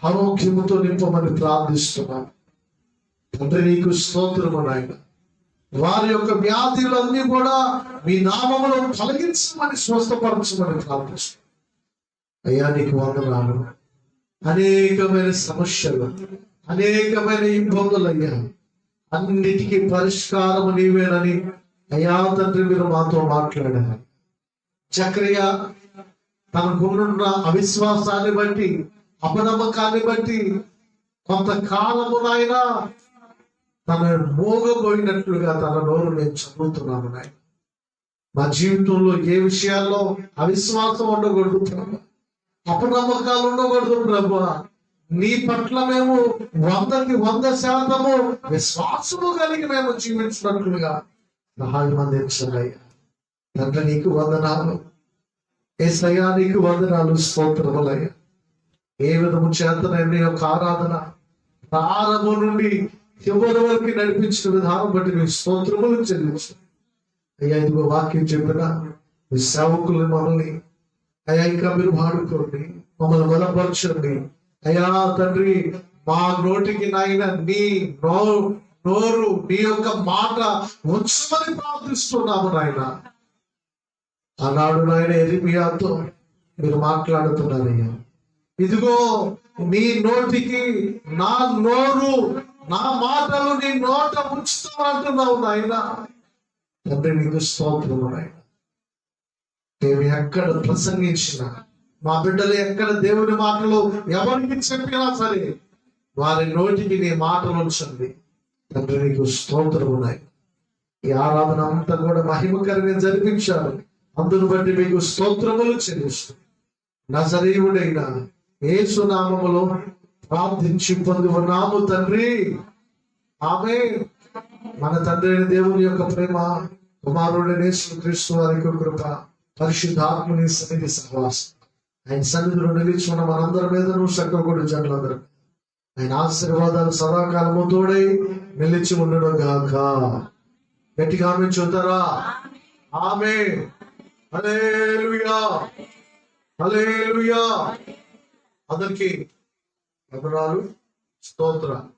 S1: ఆరోగ్యముతో నింపమని ప్రార్థిస్తున్నాను. తండ్రి నీకు స్తోత్రము నాయన. వారి యొక్క వ్యాధులన్నీ కూడా మీ నామములో తొలగించమని, స్వస్థపరచమని ప్రార్థిస్తున్నాను. అయ్యా నీకు వందనాలు. అనేకమైన సమస్యలు, అనేకమైన ఇబ్బందులు అయ్యా, అన్నిటికీ పరిష్కారము నీవేనని అయ్యా తండ్రి మీరు మాతో మాట్లాడారు. చక్రియ తనకున్న అవిశ్వాసాన్ని బట్టి, అపనమ్మకాన్ని బట్టి కొంతకాలము నాయన తన మోగబోయినట్లుగా తన నోరు నేను చదువుతున్నాను నాయన. మా జీవితంలో ఏ విషయాల్లో అవిశ్వాసం ఉండకూడదు, అపనమ్మకాలు ఉండకూడదు ప్రభువా. నీ పట్ల మేము 100% విశ్వాసము కలిగి మేము జీవించినట్లుగా సహాయం అందించండియ్యా. తండ్రి నీకు వందనాలు, యేసయ్యా నీకు వందనాలు, స్తోత్రములయ్యా. ఏ విధము చేతనైనా యొక్క ఆరాధన ప్రారంభం నుండి చివరి వరకు నడిపించిన విధానం బట్టి మీ స్తోత్రములు చెల్లించు అయ్యా. ఇదిగో వాక్యం చెప్పిన మీ సేవకులు మమ్మల్ని అయ్యా ఇంకా మీరు వాడుకోండి, మమ్మల్ని బలపరచండి అయ్యా. తండ్రి మా నోటికి నాయన నీ నోరు నీ యొక్క మాట ఉంచమని ప్రార్థిస్తున్నాము నాయన. ఆనాడు నాయన యెరెమీయాతో మీరు మాట్లాడుతున్నారయ్యా. ఇదిగో నీ నోటికి నా నోరు, నా మాటలు నీ నోట ఉంచుతామంటున్నావు నాయన. తండ్రి నీకు స్తోత్రము నాయన. మేము ఎక్కడ ప్రసంగించినా, మా బిడ్డలు ఎక్కడ దేవుని మాటలు ఎవరికి చెప్పినా సరే వారి నోటికి నీ మాటలు ఉంచండి. తండ్రి నీకు స్తోత్రము నాయన. ఈ ఆరాధన అంతా కూడా మహిమకరంగా జరిపించారు. అందును బట్టి మీకు స్తోత్రములు చెల్లిస్తూ నజరేయుడైన యేసు నామములో ప్రార్థించి పొంది ఉన్నాము తండ్రి, ఆమేన్. మన తండ్రి అయిన దేవుని యొక్క ప్రేమ, కుమారుడైన యేసుక్రీస్తు వారి యొక్క కృప, పరిశుద్ధాత్మని సన్నిధి సహవాసం ఆయన సన్నిధిలో నిలిచి ఉన్న మనందరి మీద సక్కగొడు జనులందరూ ఆయన ఆశీర్వాదాలు సదాకాలము తోడై నిలిచి ఉండడం గాక. గట్టిగా ఆమె చూతారా? ఆమేన్. హల్లెలూయా, హల్లెలూయా. అందరికీ వందనాలు, స్తోత్రాలు.